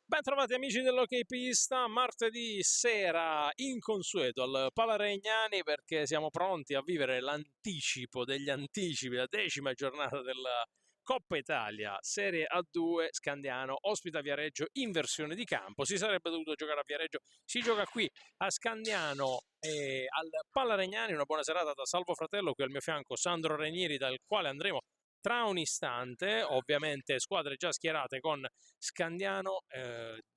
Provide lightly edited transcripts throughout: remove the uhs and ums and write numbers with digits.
Ben trovati amici dell'Ok Pista, martedì sera inconsueto al Pala Regnani perché siamo pronti a vivere l'anticipo degli anticipi, la 10ª giornata della Coppa Italia, Serie A2. Scandiano ospita Viareggio in versione di campo. Si sarebbe dovuto giocare a Viareggio, si gioca qui a Scandiano e al Pala Regnani. Una buona serata da Salvo Fratello, qui al mio fianco Sandro Renieri, dal quale andremo tra un istante. Ovviamente squadre già schierate con Scandiano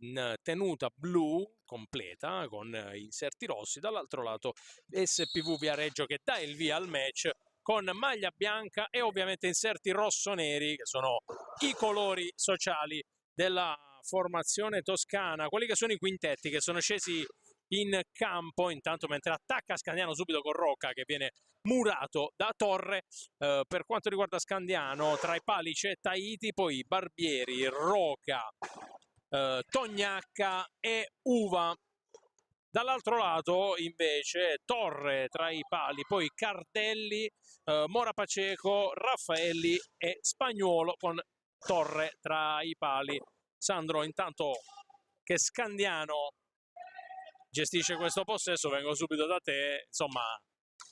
in tenuta blu completa con inserti rossi, dall'altro lato SPV Viareggio che dà il via al match con maglia bianca e ovviamente inserti rosso-neri che sono i colori sociali della formazione toscana, quelli che sono i quintetti che sono scesi in campo intanto mentre attacca Scandiano subito con Rocca che viene murato da Torre. Per quanto riguarda Scandiano, tra i pali c'è Tahiti, poi Barbieri, Roca, Tognacca e Uva. Dall'altro lato invece Torre tra i pali, poi Cardelli, Mora Paceco, Raffaelli e Spagnuolo con Torre tra i pali. Sandro, intanto che Scandiano gestisce questo possesso, vengo subito da te. Insomma,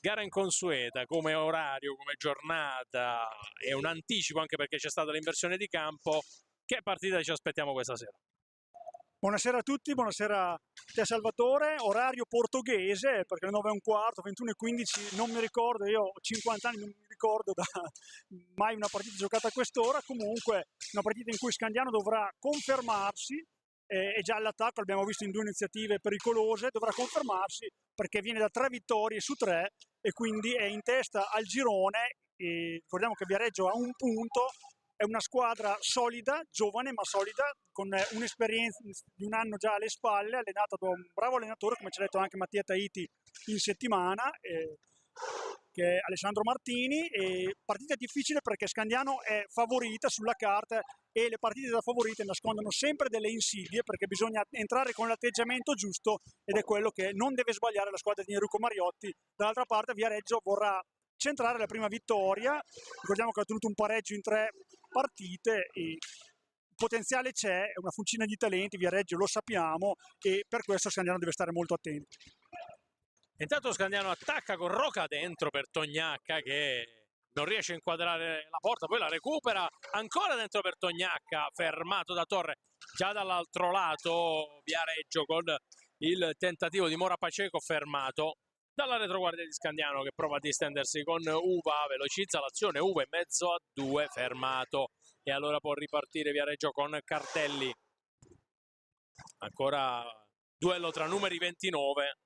gara inconsueta come orario, come giornata e un anticipo anche perché c'è stata l'inversione di campo. Che partita ci aspettiamo questa sera? Buonasera a tutti, buonasera a te Salvatore. Orario portoghese perché alle 9:15, 21:15 non mi ricordo, io ho 50 anni, non mi ricordo da mai una partita giocata a quest'ora. Comunque una partita in cui Scandiano dovrà confermarsi, è già all'attacco, l'abbiamo visto in 2 iniziative pericolose, dovrà confermarsi perché viene da 3 vittorie su 3 e quindi è in testa al girone. E ricordiamo che Viareggio ha un punto, è una squadra solida, giovane ma solida, con un'esperienza di un anno già alle spalle, allenata da un bravo allenatore, come ci ha detto anche Mattia Tahiti in settimana, che è Alessandro Martini. E partita difficile perché Scandiano è favorita sulla carta e le partite da favorite nascondono sempre delle insidie perché bisogna entrare con l'atteggiamento giusto ed è quello che non deve sbagliare la squadra di Enrico Mariotti. Dall'altra parte Viareggio vorrà centrare la prima vittoria, ricordiamo che ha ottenuto un pareggio in 3 partite e il potenziale c'è, è una fucina di talenti, Viareggio lo sappiamo e per questo Scandiano deve stare molto attento. Intanto Scandiano attacca con Roca dentro per Tognacca che non riesce a inquadrare la porta, poi la recupera ancora dentro per Tognacca, fermato da Torre. Già dall'altro lato Viareggio con il tentativo di Mora Paceco, fermato dalla retroguardia di Scandiano che prova a distendersi con Uva, velocizza l'azione, Uva in mezzo a 2, fermato, e allora può ripartire Viareggio con Cardelli. Ancora duello tra numeri 29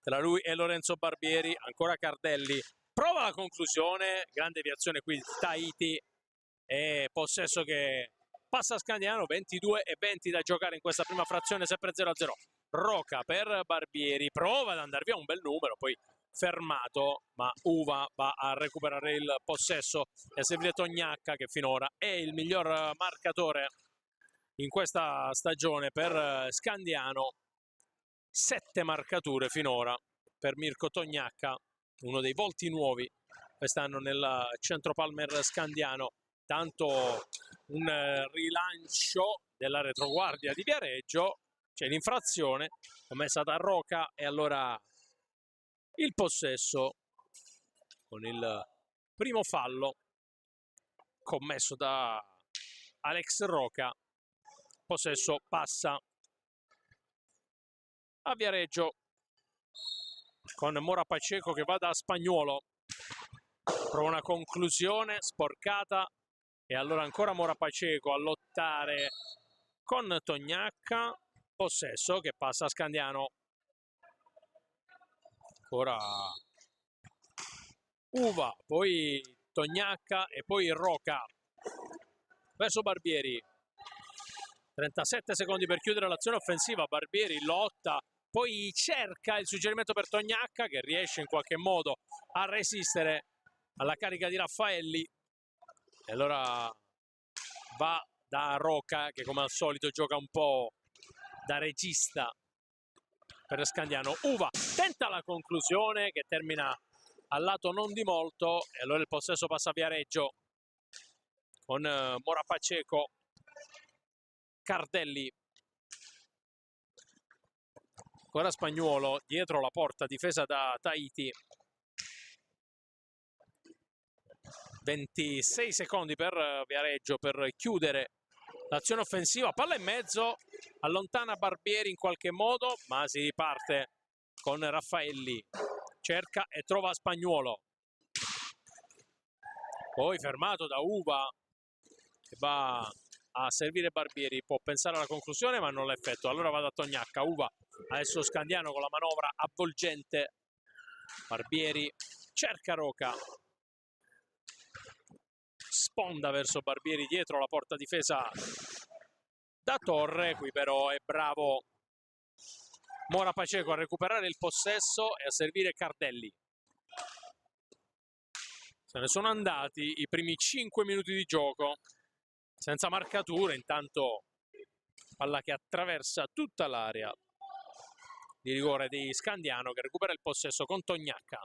tra lui e Lorenzo Barbieri, ancora Cardelli, prova la conclusione, grande deviazione qui di Tahiti e possesso che passa a Scandiano, 22:20 da giocare in questa prima frazione, sempre 0-0. Roca per Barbieri, prova ad andare via un bel numero, poi fermato, ma Uva va a recuperare il possesso e a servire Tognacca che finora è il miglior marcatore in questa stagione per Scandiano. 7 marcature finora per Mirko Tognacca, uno dei volti nuovi quest'anno nel centro Palmer Scandiano. Tanto un rilancio della retroguardia di Viareggio, c'è l'infrazione commessa da Roca e allora il possesso con il primo fallo commesso da Alex Roca. Possesso passa a Viareggio con Mora Paceco che va da Spagnuolo, prova una conclusione sporcata e allora ancora Mora Paceco a lottare con Tognacca, possesso che passa a Scandiano, ancora Uva, poi Tognacca e poi Roca verso Barbieri. 37 secondi per chiudere l'azione offensiva, Barbieri lotta, poi cerca il suggerimento per Tognacca che riesce in qualche modo a resistere alla carica di Raffaelli e allora va da Roca che come al solito gioca un po' da regista per Scandiano. Uva tenta la conclusione che termina al lato non di molto e allora il possesso passa a Viareggio con Mora Pacheco, Cardelli, ancora Spagnuolo dietro la porta, difesa da Tahiti. 26 secondi per Viareggio per chiudere l'azione offensiva. Palla in mezzo, allontana Barbieri in qualche modo, ma si riparte con Raffaelli, cerca e trova Spagnuolo, poi fermato da Uva che va a servire Barbieri, può pensare alla conclusione ma non l'effettua, allora va da Tognacca. Uva, adesso Scandiano con la manovra avvolgente, Barbieri cerca Roca, sponda verso Barbieri dietro la porta difesa da Torre. Qui però è bravo Mora Pacheco a recuperare il possesso e a servire Cardelli. Se ne sono andati i primi 5 minuti di gioco senza marcature, intanto palla che attraversa tutta l'area di rigore di Scandiano che recupera il possesso con Tognacca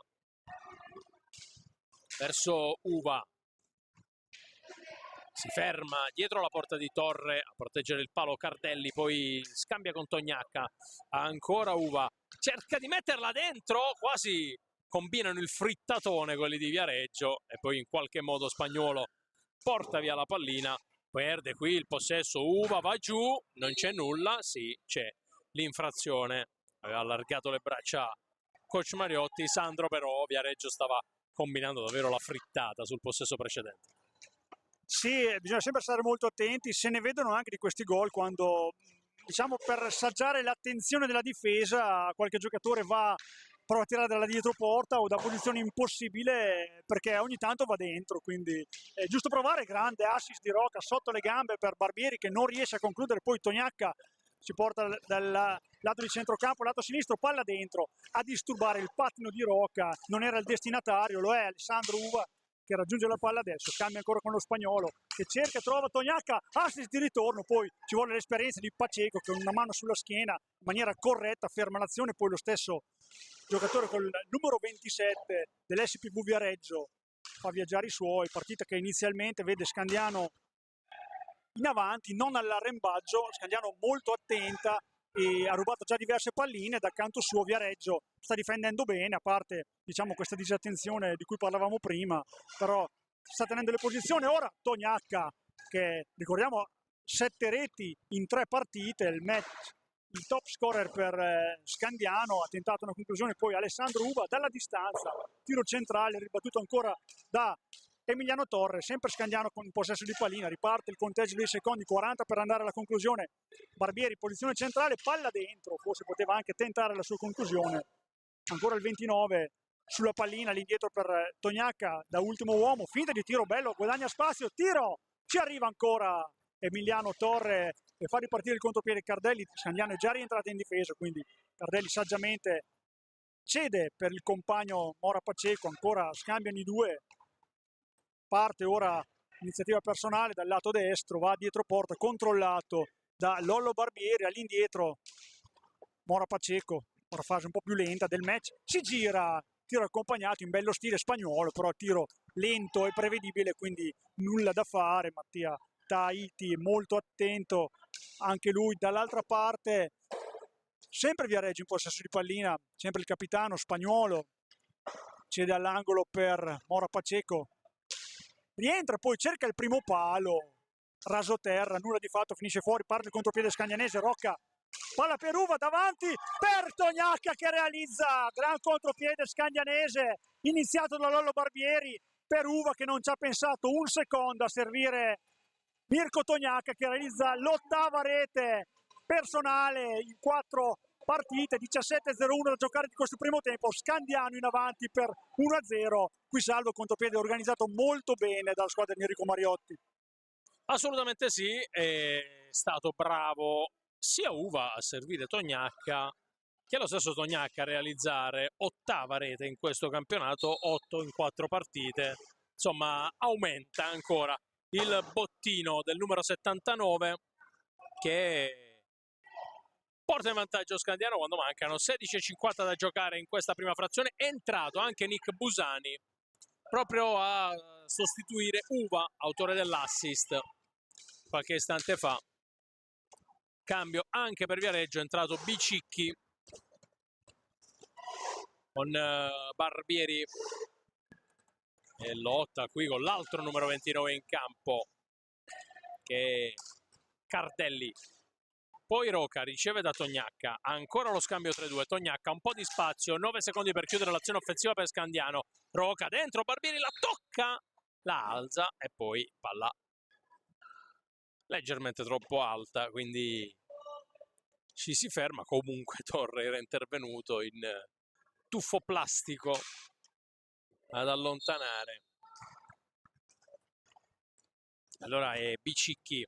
verso Uva, si ferma dietro la porta di Torre a proteggere il palo Cardelli, poi scambia con Tognacca, ancora Uva, cerca di metterla dentro, quasi combinano il frittatone quelli di Viareggio e poi in qualche modo Spagnuolo porta via la pallina, perde qui il possesso. Uva va giù, non c'è nulla, sì c'è l'infrazione, aveva allargato le braccia coach Mariotti, Sandro, però Viareggio stava combinando davvero la frittata sul possesso precedente. Sì, bisogna sempre stare molto attenti, se ne vedono anche di questi gol quando, diciamo, per saggiare l'attenzione della difesa qualche giocatore va, prova a tirare dalla dietro porta o da posizione impossibile perché ogni tanto va dentro, quindi è giusto provare. Grande assist di Roca sotto le gambe per Barbieri che non riesce a concludere, poi Tognacca si porta dal lato di centrocampo, lato sinistro, palla dentro a disturbare il pattino di Roca, non era il destinatario, lo è Alessandro Uva che raggiunge la palla adesso, cambia ancora con lo Spagnolo che cerca e trova Tognacca, assist di ritorno, poi ci vuole l'esperienza di Pacheco che con una mano sulla schiena in maniera corretta ferma l'azione, poi lo stesso giocatore col numero 27 dell'SPV Viareggio fa viaggiare i suoi, partita che inizialmente vede Scandiano in avanti, non all'arrembaggio, Scandiano molto attenta e ha rubato già diverse palline, dal canto suo Viareggio sta difendendo bene, a parte diciamo questa disattenzione di cui parlavamo prima, però sta tenendo le posizioni. Ora Tognacca che ricordiamo 7 reti in 3 partite, il top scorer per Scandiano, ha tentato una conclusione, poi Alessandro Uva dalla distanza, tiro centrale ribattuto ancora da Emiliano Torre, sempre Scandiano con possesso di pallina, riparte il conteggio dei secondi, 40 per andare alla conclusione. Barbieri, posizione centrale, palla dentro, forse poteva anche tentare la sua conclusione. Ancora il 29 sulla pallina, l'indietro per Tognacca da ultimo uomo, finta di tiro bello, guadagna spazio, tiro, ci arriva ancora Emiliano Torre e fa ripartire il contropiede Cardelli. Scandiano è già rientrato in difesa, quindi Cardelli saggiamente cede per il compagno Mora Pacheco, ancora scambiano i due. Parte ora iniziativa personale dal lato destro, va dietro porta, controllato da Lollo Barbieri, all'indietro Mora Pacheco, ora fase un po' più lenta del match, si gira, tiro accompagnato in bello stile spagnolo, però tiro lento e prevedibile, quindi nulla da fare. Mattia Tahiti molto attento anche lui dall'altra parte, sempre Viareggio in possesso di pallina, sempre il capitano Spagnuolo, cede all'angolo per Mora Pacheco, rientra, poi cerca il primo palo, raso terra, nulla di fatto, finisce fuori, parte il contropiede scandianese, Rocca, palla per Uva davanti per Tognacca che realizza gran contropiede scandianese iniziato da Lollo Barbieri per Uva che non ci ha pensato un secondo a servire Mirko Tognacca che realizza l'8ª rete personale in 4 partite, 17-0-1 da giocare di questo primo tempo, Scandiano in avanti per 1-0, qui salvo contropiede organizzato molto bene dalla squadra di Enrico Mariotti. Assolutamente sì, è stato bravo sia Uva a servire Tognacca che lo stesso Tognacca a realizzare 8ª rete in questo campionato, 8 in 4 partite, insomma aumenta ancora il bottino del numero 79 che porta in vantaggio Scandiano quando mancano 16:50 da giocare in questa prima frazione. È entrato anche Nick Busani proprio a sostituire Uva, autore dell'assist qualche istante fa. Cambio anche per Viareggio, è entrato Bicicchi con Barbieri e lotta qui con l'altro numero 29 in campo che è Cardelli. Poi Roca riceve da Tognacca, ancora lo scambio 3-2, Tognacca un po' di spazio, 9 secondi per chiudere l'azione offensiva per Scandiano. Roca dentro, Barbieri la tocca, la alza e poi palla leggermente troppo alta, quindi ci si ferma. Comunque Torre era intervenuto in tuffo plastico ad allontanare. Allora è Bicicchi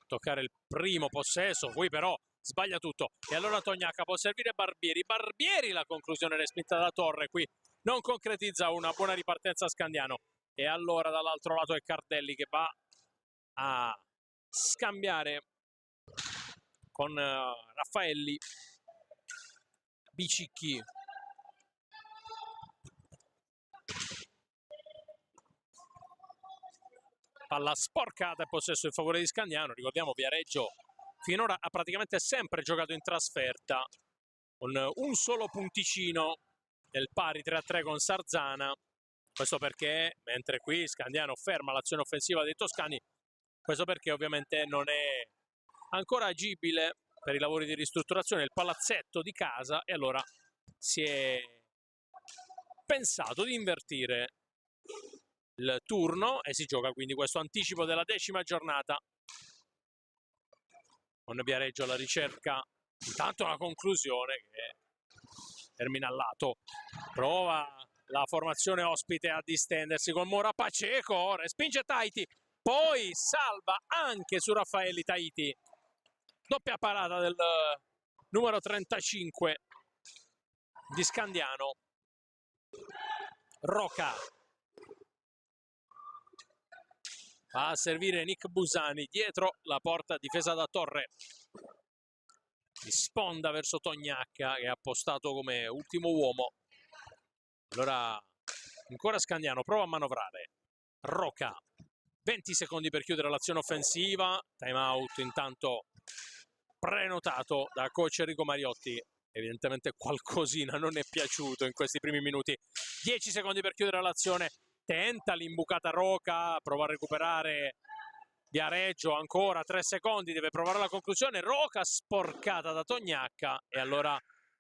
toccare il primo possesso, poi però sbaglia tutto e allora Tognacca può servire Barbieri. Barbieri, la conclusione respinta da Torre, qui non concretizza una buona ripartenza Scandiano. E allora dall'altro lato è Cardelli che va a scambiare con Raffaelli. Bicicchi palla sporcata e possesso in favore di Scandiano. Ricordiamo Viareggio finora ha praticamente sempre giocato in trasferta con un solo punticino del pari 3-3 con Sarzana. Questo perché, mentre qui Scandiano ferma l'azione offensiva dei toscani, questo perché ovviamente non è ancora agibile per i lavori di ristrutturazione il palazzetto di casa e allora si è pensato di invertire il turno e si gioca quindi questo anticipo della 10ª giornata con Viareggio alla ricerca. Intanto la conclusione che termina al lato, prova la formazione ospite a distendersi con Mora. Paceco respinge Taiti, poi salva anche su Raffaelli Taiti, doppia parata del numero 35 di Scandiano. Roca va a servire Nick Busani dietro la porta difesa da Torre, sponda verso Tognacca che ha postato come ultimo uomo. Allora ancora Scandiano prova a manovrare. Roca, 20 secondi per chiudere l'azione offensiva. Time out intanto prenotato da coach Enrico Mariotti. Evidentemente qualcosina non è piaciuto in questi primi minuti. 10 secondi per chiudere l'azione. Tenta l'imbucata Roca, prova a recuperare Viareggio, ancora 3 secondi, deve provare la conclusione. Roca sporcata da Tognacca e allora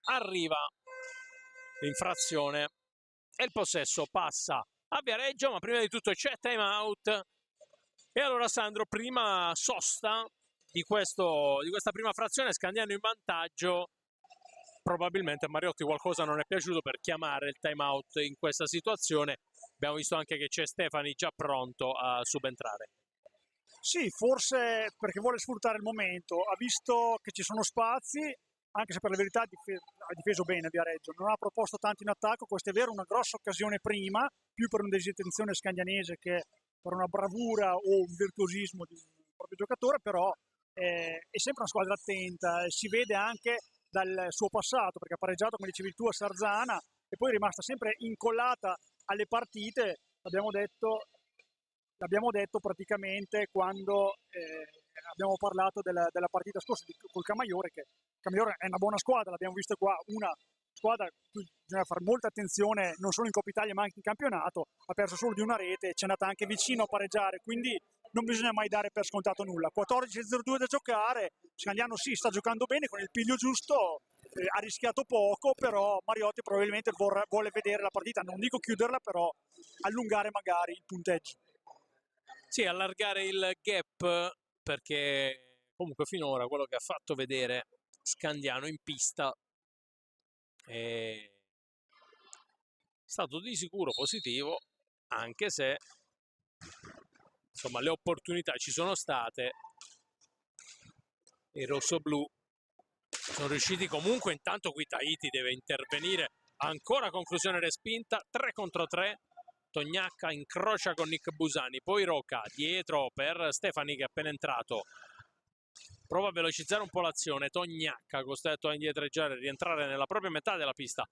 arriva l'infrazione e il possesso passa a Viareggio, ma prima di tutto c'è time out. E allora Sandro, prima sosta di questa prima frazione, Scandiano in vantaggio. Probabilmente a Mariotti qualcosa non è piaciuto per chiamare il time out in questa situazione. Abbiamo visto anche che c'è Stefani già pronto a subentrare. Sì, forse perché vuole sfruttare il momento, ha visto che ci sono spazi, anche se per la verità ha difeso bene Viareggio, non ha proposto tanto in attacco. Questa è vero, una grossa occasione prima, più per una disattenzione scandianese che per una bravura o un virtuosismo di un proprio giocatore, però è sempre una squadra attenta, si vede anche dal suo passato, perché ha pareggiato, come dicevi tu, a Sarzana e poi è rimasta sempre incollata alle partite. L'abbiamo detto praticamente quando abbiamo parlato della partita scorsa col Camaiore, che Camaiore è una buona squadra, l'abbiamo visto qua, una squadra a cui bisogna fare molta attenzione non solo in Coppa Italia ma anche in campionato. Ha perso solo di una rete, ci è andata anche vicino a pareggiare, quindi non bisogna mai dare per scontato nulla. 14-02 da giocare, Scandiano sì, sta giocando bene con il piglio giusto, ha rischiato poco, però Mariotti probabilmente vuole vedere la partita, non dico chiuderla, però allungare magari il punteggio. Sì, allargare il gap, perché comunque finora quello che ha fatto vedere Scandiano in pista è stato di sicuro positivo, anche se insomma le opportunità ci sono state. I rossoblù sono riusciti comunque. Intanto qui Taiti deve intervenire, ancora conclusione respinta, 3 contro 3. Tognacca incrocia con Nick Busani, poi Roca dietro per Stefani che è appena entrato, prova a velocizzare un po' l'azione. Tognacca costretto a indietreggiare, rientrare nella propria metà della pista.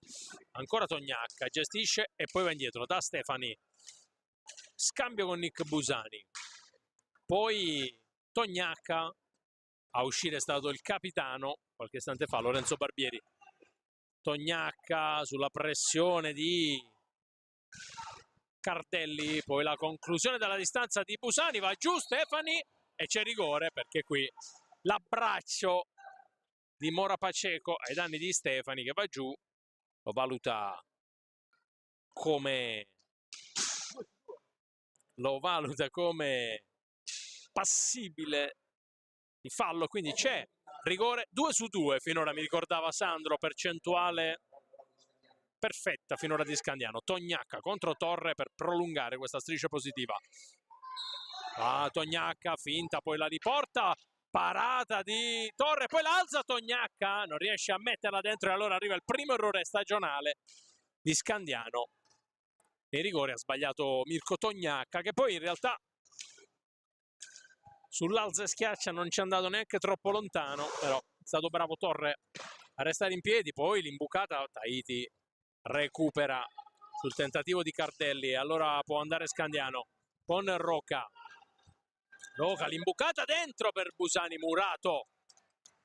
Ancora Tognacca gestisce e poi va indietro da Stefani. scambio con Nick Busani, poi Tognacca, a uscire è stato il capitano qualche istante fa, Lorenzo Barbieri. Tognacca sulla pressione di Cardelli, poi la conclusione dalla distanza di Busani, va giù Stefani e c'è rigore, perché qui l'abbraccio di Mora Paceco ai danni di Stefani, che va giù, lo valuta come passibile di fallo, quindi c'è rigore. 2-2 finora, mi ricordava Sandro, percentuale perfetta finora di Scandiano. Tognacca contro Torre per prolungare questa striscia positiva. Tognacca finta, poi la riporta, parata di Torre, poi l'alza Tognacca, non riesce a metterla dentro e allora arriva il primo errore stagionale di Scandiano. E il rigore ha sbagliato Mirko Tognacca, che poi in realtà sull'alza e schiaccia non ci è andato neanche troppo lontano, però è stato bravo Torre a restare in piedi. Poi l'imbucata, Tahiti recupera sul tentativo di Cardelli e allora può andare Scandiano con Rocca. L'imbucata dentro per Busani, murato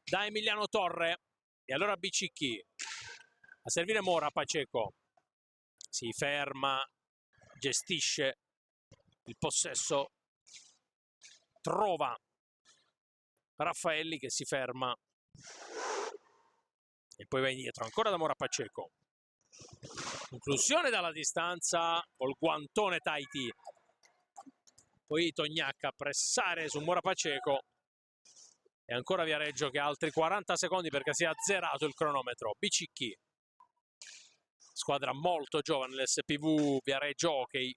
da Emiliano Torre, e allora Bicicchi a servire Mora Paceco, si ferma, gestisce il possesso, trova Raffaelli che si ferma e poi va indietro ancora da Mora Paceco. Conclusione dalla distanza col guantone Tahiti, poi Tognacca a pressare su Mora Paceco e ancora Viareggio che ha altri 40 secondi perché si è azzerato il cronometro. Bicicchi, squadra molto giovane, l'SPV Viareggio Hockey,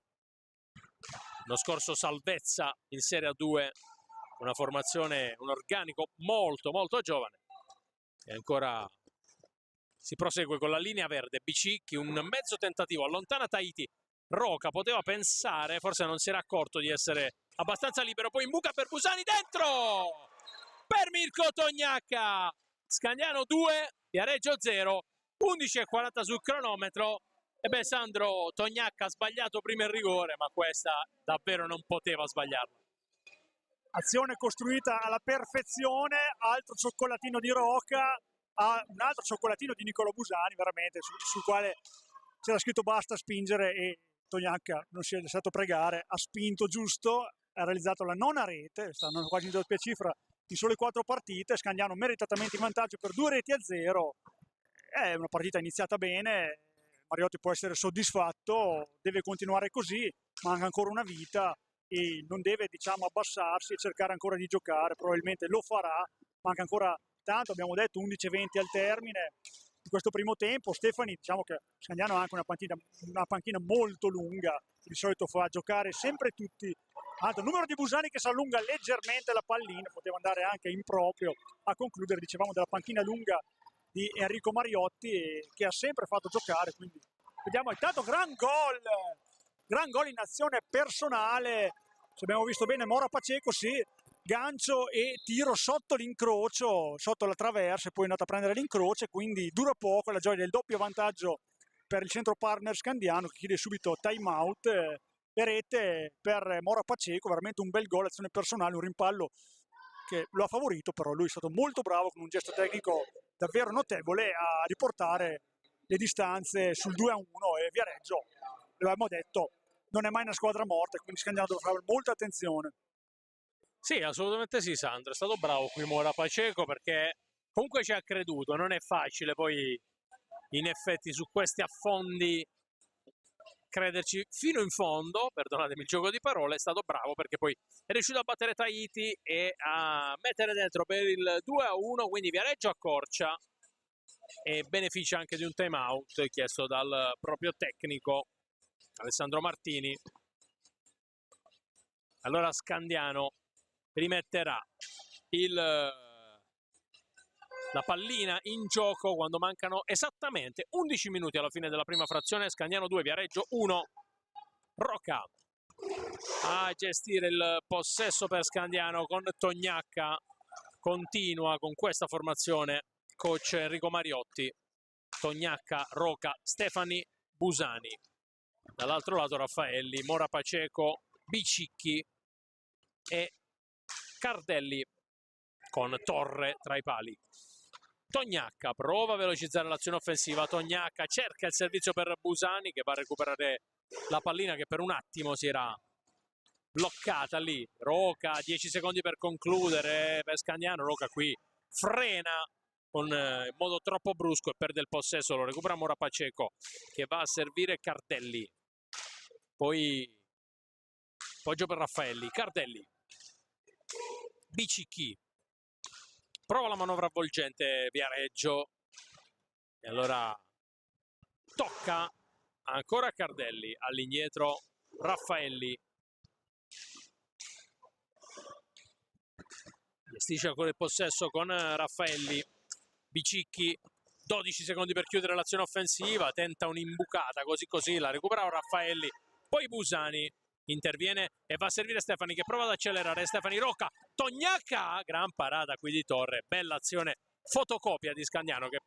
lo scorso salvezza in Serie A2, una formazione, un organico molto giovane, e ancora si prosegue con la linea verde. Bicicchi, un mezzo tentativo, allontana Tahiti. Roca poteva pensare, forse non si era accorto di essere abbastanza libero, poi imbuca per Busani, dentro per Mirko Tognacca. Scandiano 2, Viareggio 0, 11:40 sul cronometro. E beh, Sandro, Tognacca ha sbagliato prima il rigore, ma questa davvero non poteva sbagliarla. Azione costruita alla perfezione, altro cioccolatino di Roca, un altro cioccolatino di Nicolò Busani, veramente, sul quale c'era scritto basta spingere e Tognacca non si è lasciato pregare, ha spinto giusto, ha realizzato la nona rete, stanno quasi in doppia cifra in sole 4 partite. Scandiano meritatamente in vantaggio per 2-0. È una partita iniziata bene, Mariotti può essere soddisfatto, deve continuare così, manca ancora una vita e non deve, diciamo, abbassarsi e cercare ancora di giocare, probabilmente lo farà, manca ancora tanto, abbiamo detto 11:20 al termine di questo primo tempo. Stefani, diciamo che Scandiano ha anche una panchina molto lunga, di solito fa giocare sempre tutti. Il numero di Busani che si allunga leggermente la pallina, poteva andare anche in proprio a concludere, dicevamo, della panchina lunga di Enrico Mariotti, che ha sempre fatto giocare, quindi vediamo. Intanto gran gol in azione personale, se abbiamo visto bene Mora Paceco, sì, gancio e tiro sotto l'incrocio, sotto la traversa, e poi è andato a prendere l'incrocio, quindi dura poco la gioia del doppio vantaggio per il centro partner Scandiano, che chiede subito time out e rete per Mora Paceco. Veramente un bel gol, azione personale, un rimpallo che lo ha favorito, però lui è stato molto bravo con un gesto tecnico davvero notevole a riportare le distanze sul 2-1. E Viareggio, l'avevamo detto, non è mai una squadra morta, quindi Scandiano dovrà fare molta attenzione. Sì, assolutamente sì, Sandro, è stato bravo qui Mora Paceco, perché comunque ci ha creduto, non è facile poi in effetti su questi affondi crederci fino in fondo, perdonatemi il gioco di parole. È stato bravo perché poi è riuscito a battere Tahiti e a mettere dentro per il 2-1, quindi Viareggio accorcia e beneficia anche di un time out chiesto dal proprio tecnico Alessandro Martini. Allora Scandiano rimetterà la pallina in gioco quando mancano esattamente 11 minuti alla fine della prima frazione. Scandiano 2, Viareggio 1. Rocca a gestire il possesso per Scandiano con Tognacca. Continua con questa formazione coach Enrico Mariotti. Tognacca, Rocca, Stefani, Busani. Dall'altro lato Raffaelli, Mora Paceco Bicicchi e Cardelli con Torre tra i pali. Tognacca prova a velocizzare l'azione offensiva, Tognacca cerca il servizio per Busani che va a recuperare la pallina che per un attimo si era bloccata lì. Roca, 10 secondi per concludere per Scandiano. Roca qui frena in modo troppo brusco e perde il possesso, lo recupera Mora Paceco che va a servire Cardelli. Poi poggio per Raffaelli, Cardelli, Bicicchi, prova la manovra avvolgente Viareggio e allora tocca ancora Cardelli, all'indietro Raffaelli, gestisce ancora il possesso con Raffaelli. Bicicchi, 12 secondi per chiudere l'azione offensiva, tenta un'imbucata così la recupera Raffaelli, poi Busani interviene e va a servire Stefani che prova ad accelerare. Stefani, Rocca, Tognacca, gran parata qui di Torre, bella azione, fotocopia di Scandiano che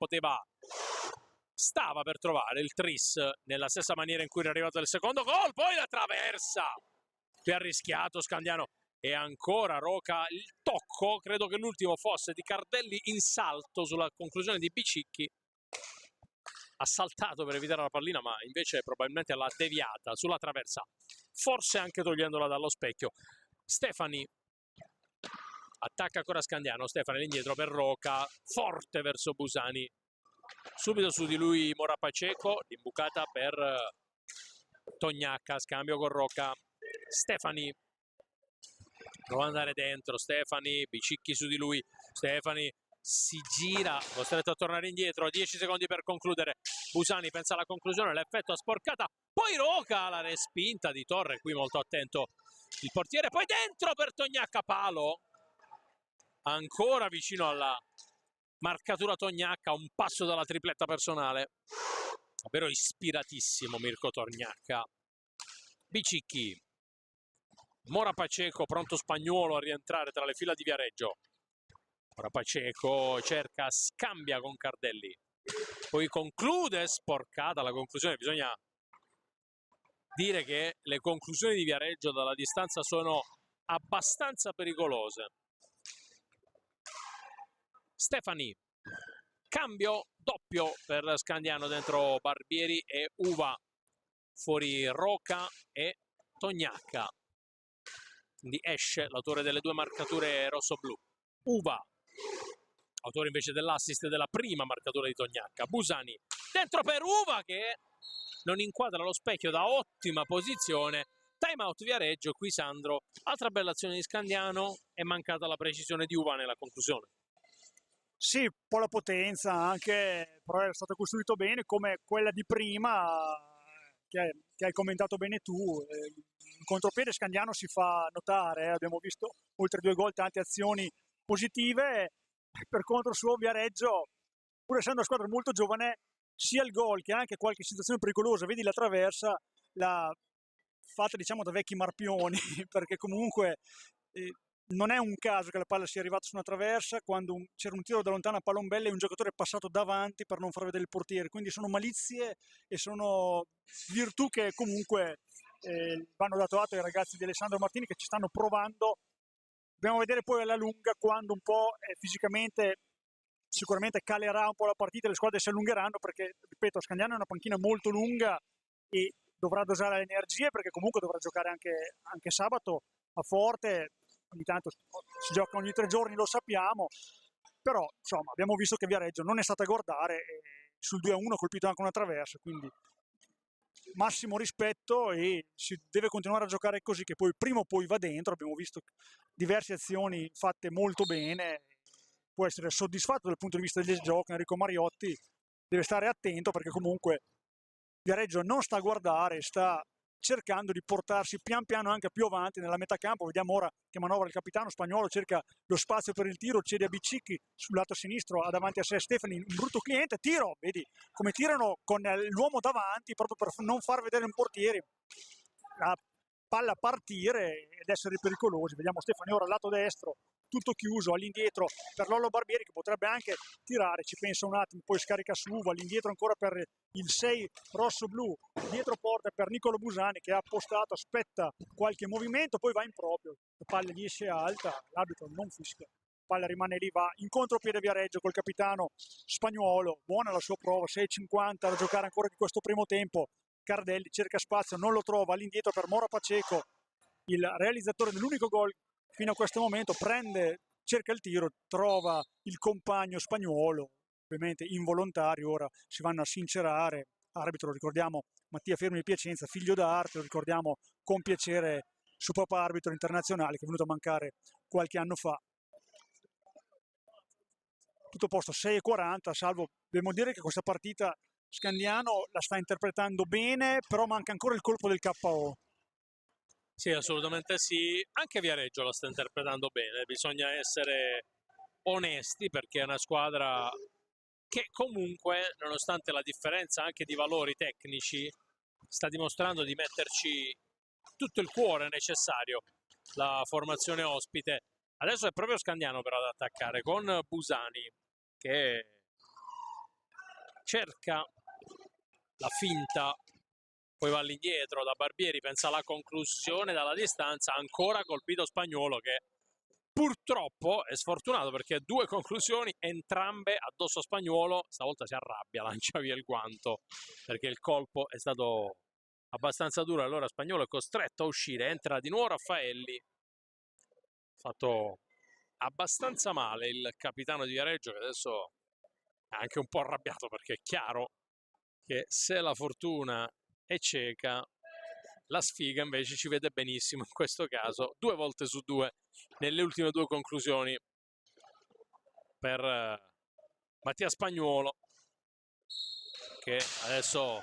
stava per trovare il tris nella stessa maniera in cui era arrivato il secondo gol, poi la traversa, qui ha rischiato Scandiano. E ancora Roca, il tocco, credo che l'ultimo fosse di Cardelli in salto sulla conclusione di Bicicchi. Ha saltato per evitare la pallina, ma invece probabilmente l'ha deviata sulla traversa, forse anche togliendola dallo specchio. Stefani attacca ancora Scandiano, Stefani all'indietro per Roca, forte verso Busani. Subito su di lui Mora Paceco, l'imbucata per Tognacca, scambio con Roca. Stefani prova ad andare dentro, Stefani, Bicicchi su di lui, Stefani si gira, costretto a tornare indietro, 10 secondi per concludere. Busani pensa alla conclusione, l'effetto a sporcata, poi Roca, la respinta di Torre, qui molto attento il portiere, poi dentro per Tognacca, palo, ancora vicino alla marcatura Tognacca, un passo dalla tripletta personale, davvero ispiratissimo Mirko Tognacca. Bicicchi, Mora Paceco, pronto Spagnuolo a rientrare tra le fila di Viareggio. Mora Paceco cerca, scambia con Cardelli, poi conclude, sporcata la conclusione. Bisogna dire che le conclusioni di Viareggio dalla distanza sono abbastanza pericolose. Stefani, cambio doppio per Scandiano, dentro Barbieri e Uva, fuori Roca e Tognacca. Quindi esce l'autore delle due marcature rosso-blu. Uva, autore invece dell'assist della prima marcatura di Tognacca. Busani, dentro per Uva che non inquadra lo specchio da ottima posizione. Time out Viareggio, qui Sandro. Altra bella azione di Scandiano, è mancata la precisione di Uva nella conclusione. Sì, un po' la potenza anche, però è stato costruito bene come quella di prima che hai commentato bene tu. In contropiede Scandiano si fa notare, abbiamo visto oltre 2 gol tante azioni positive, per contro suo Viareggio, pur essendo una squadra molto giovane, sia il gol che anche qualche situazione pericolosa, vedi la traversa, l'ha fatta diciamo da vecchi marpioni, perché comunque non è un caso che la palla sia arrivata su una traversa quando c'era un tiro da lontano a palombella e un giocatore è passato davanti per non far vedere il portiere, quindi sono malizie e sono virtù che comunque vanno dato atto ai ragazzi di Alessandro Martini che ci stanno provando. Dobbiamo vedere poi alla lunga quando un po' fisicamente sicuramente calerà un po' la partita, le squadre si allungheranno perché, ripeto, Scandiano è una panchina molto lunga e dovrà dosare le energie perché comunque dovrà giocare anche sabato a forte. Ogni tanto si gioca ogni 3 giorni, lo sappiamo, però insomma abbiamo visto che Viareggio non è stata a guardare e sul 2-1 ha colpito anche una traversa, quindi massimo rispetto e si deve continuare a giocare così che poi prima o poi va dentro. Abbiamo visto diverse azioni fatte molto bene, può essere soddisfatto dal punto di vista del gioco. Enrico Mariotti deve stare attento perché comunque Viareggio non sta a guardare, sta cercando di portarsi pian piano anche più avanti nella metà campo. Vediamo ora che manovra il capitano Spagnuolo, cerca lo spazio per il tiro, cede a Bicicchi sul lato sinistro, ha davanti a sé Stefani, un brutto cliente, tiro, vedi come tirano con l'uomo davanti proprio per non far vedere un portiere la palla partire ed essere pericolosi. Vediamo Stefani ora al lato destro, tutto chiuso, all'indietro per Lollo Barbieri che potrebbe anche tirare, ci pensa un attimo, poi scarica su Uva, all'indietro ancora per il 6 rosso-blu, dietro porta per Nicolo Busani che ha appostato, aspetta qualche movimento, poi va in proprio, la palla gli esce alta, l'arbitro non fischia. La palla rimane lì, va in contropiede Viareggio col capitano Spagnuolo, buona la sua prova, 6,50 da giocare ancora di questo primo tempo. Cardelli cerca spazio, non lo trova, all'indietro per Mora Paceco, il realizzatore dell'unico gol fino a questo momento, prende, cerca il tiro, trova il compagno Spagnuolo, ovviamente involontario, ora si vanno a sincerare, arbitro ricordiamo Mattia Fermi di Piacenza, figlio d'arte, lo ricordiamo con piacere suo papà arbitro internazionale che è venuto a mancare qualche anno fa. Tutto a posto, 6,40, salvo, dobbiamo dire che questa partita Scandiano la sta interpretando bene, però manca ancora il colpo del KO. Sì, assolutamente sì, anche Viareggio la sta interpretando bene, bisogna essere onesti perché è una squadra che comunque, nonostante la differenza anche di valori tecnici, sta dimostrando di metterci tutto il cuore necessario, la formazione ospite. Adesso è proprio Scandiano però ad attaccare con Busani che cerca la finta, poi va all'indietro da Barbieri, pensa alla conclusione dalla distanza, ancora colpito Spagnuolo che purtroppo è sfortunato perché due conclusioni, entrambe addosso a Spagnuolo, stavolta si arrabbia, lancia via il guanto perché il colpo è stato abbastanza duro, allora Spagnuolo è costretto a uscire, entra di nuovo Raffaelli, fatto abbastanza male il capitano di Viareggio che adesso è anche un po' arrabbiato perché è chiaro che se la fortuna è cieca, la sfiga invece ci vede benissimo in questo caso, 2 volte su 2 nelle ultime 2 conclusioni per Mattia Spagnuolo che adesso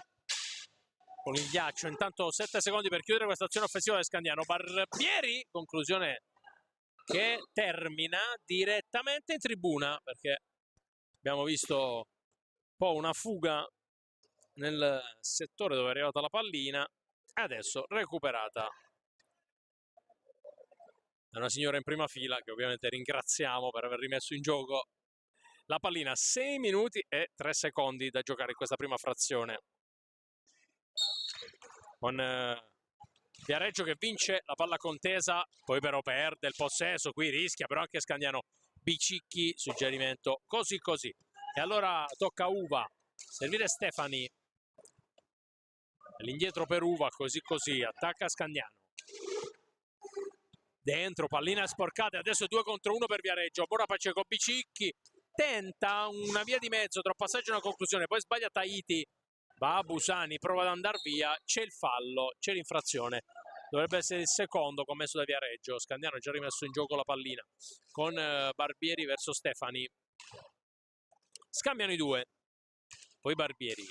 con il ghiaccio, intanto 7 secondi per chiudere questa azione offensiva del Scandiano. Barbieri, conclusione che termina direttamente in tribuna perché abbiamo visto un po' una fuga nel settore dove è arrivata la pallina e adesso recuperata da una signora in prima fila che ovviamente ringraziamo per aver rimesso in gioco la pallina. 6 minuti e 3 secondi da giocare in questa prima frazione con Viareggio che vince la palla contesa, poi però perde il possesso, qui rischia però anche Scandiano, Bicicchi, suggerimento così così e allora tocca a Uva servire Stefani, all'indietro per Uva, così così, attacca Scandiano, dentro, pallina sporcata, adesso 2 contro 1 per Viareggio, Mora Paceco, Bicicchi, tenta una via di mezzo tra passaggio e una conclusione, poi sbaglia Tahiti, va a Busani, prova ad andare via, c'è il fallo, c'è l'infrazione, dovrebbe essere il secondo commesso da Viareggio, Scandiano ha già rimesso in gioco la pallina, con Barbieri verso Stefani, scambiano i due, poi Barbieri,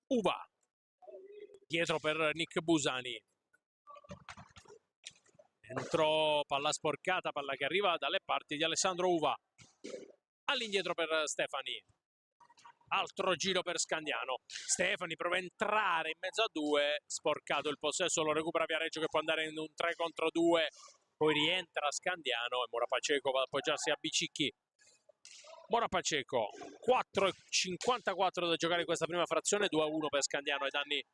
Uva, dietro per Nick Busani, dentro palla sporcata, palla che arriva dalle parti di Alessandro Uva, all'indietro per Stefani, altro giro per Scandiano, Stefani prova a entrare in mezzo a due, sporcato il possesso, lo recupera Viareggio che può andare in un 3 contro 2, poi rientra Scandiano e Mora Paceco va ad appoggiarsi a Bicicchi. Mora Paceco, 4,54 da giocare in questa prima frazione, 2-1 per Scandiano ai danni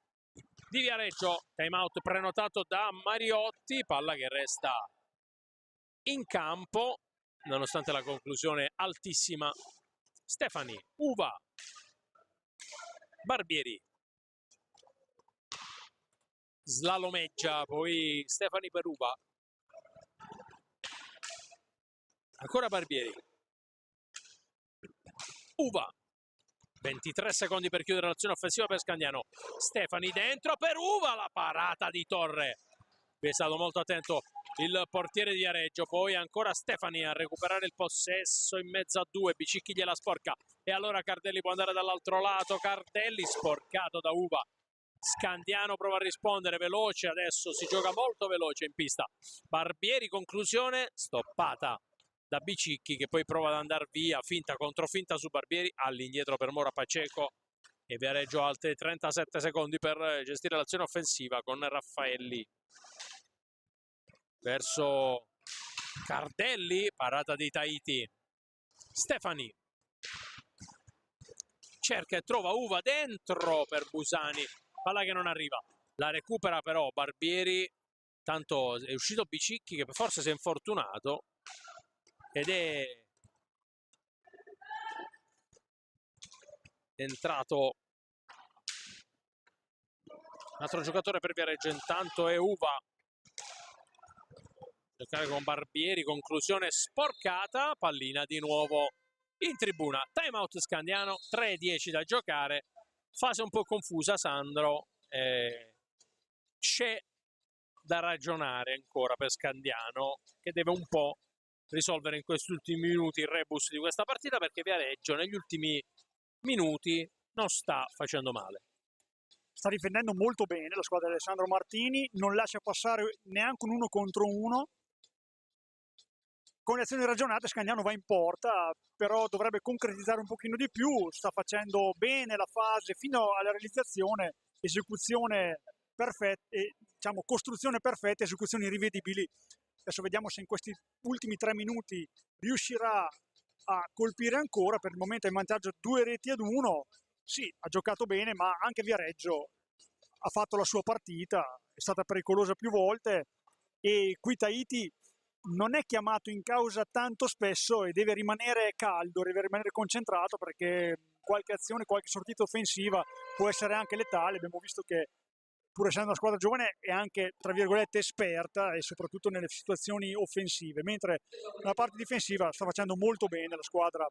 di Viareggio, time out prenotato da Mariotti, palla che resta in campo nonostante la conclusione altissima. Stefani, Uva, Barbieri, slalomeggia, poi Stefani per Uva, ancora Barbieri, Uva, 23 secondi per chiudere l'azione offensiva per Scandiano, Stefani dentro per Uva, la parata di Torre, è stato molto attento il portiere di Viareggio, poi ancora Stefani a recuperare il possesso in mezzo a due, Bicicchi gliela sporca e allora Cardelli può andare dall'altro lato, Cardelli sporcato da Uva, Scandiano prova a rispondere veloce, adesso si gioca molto veloce in pista, Barbieri conclusione stoppata da Bicicchi che poi prova ad andare via, finta contro finta su Barbieri, all'indietro per Mora Paceco e Viareggio altri 37 secondi per gestire l'azione offensiva con Raffaelli verso Cardelli, parata di Tahiti. Stefani cerca e trova Uva dentro per Busani, palla che non arriva, la recupera però Barbieri, tanto è uscito Bicicchi che forse si è infortunato ed è entrato un altro giocatore per Viareggio, intanto è Uva, giocare con Barbieri, conclusione sporcata, pallina di nuovo in tribuna. Time out Scandiano, 3:10 da giocare, fase un po' confusa Sandro, c'è da ragionare ancora per Scandiano che deve un po' risolvere in questi ultimi minuti il rebus di questa partita, perché Viareggio negli ultimi minuti non sta facendo male. Sta difendendo molto bene la squadra di Alessandro Martini, non lascia passare neanche un 1 contro 1. Con le azioni ragionate Scandiano va in porta, però dovrebbe concretizzare un pochino di più, sta facendo bene la fase fino alla realizzazione, esecuzione perfetta, diciamo costruzione perfetta, esecuzioni rivedibili. Adesso vediamo se in questi ultimi 3 minuti riuscirà a colpire ancora. Per il momento è in vantaggio 2-1. Sì, ha giocato bene, ma anche Viareggio ha fatto la sua partita, è stata pericolosa più volte e qui Tahiti non è chiamato in causa tanto spesso e deve rimanere caldo, deve rimanere concentrato, perché qualche azione, qualche sortita offensiva può essere anche letale. Abbiamo visto che pur essendo una squadra giovane è anche, tra virgolette, esperta e soprattutto nelle situazioni offensive, mentre nella parte difensiva sta facendo molto bene la squadra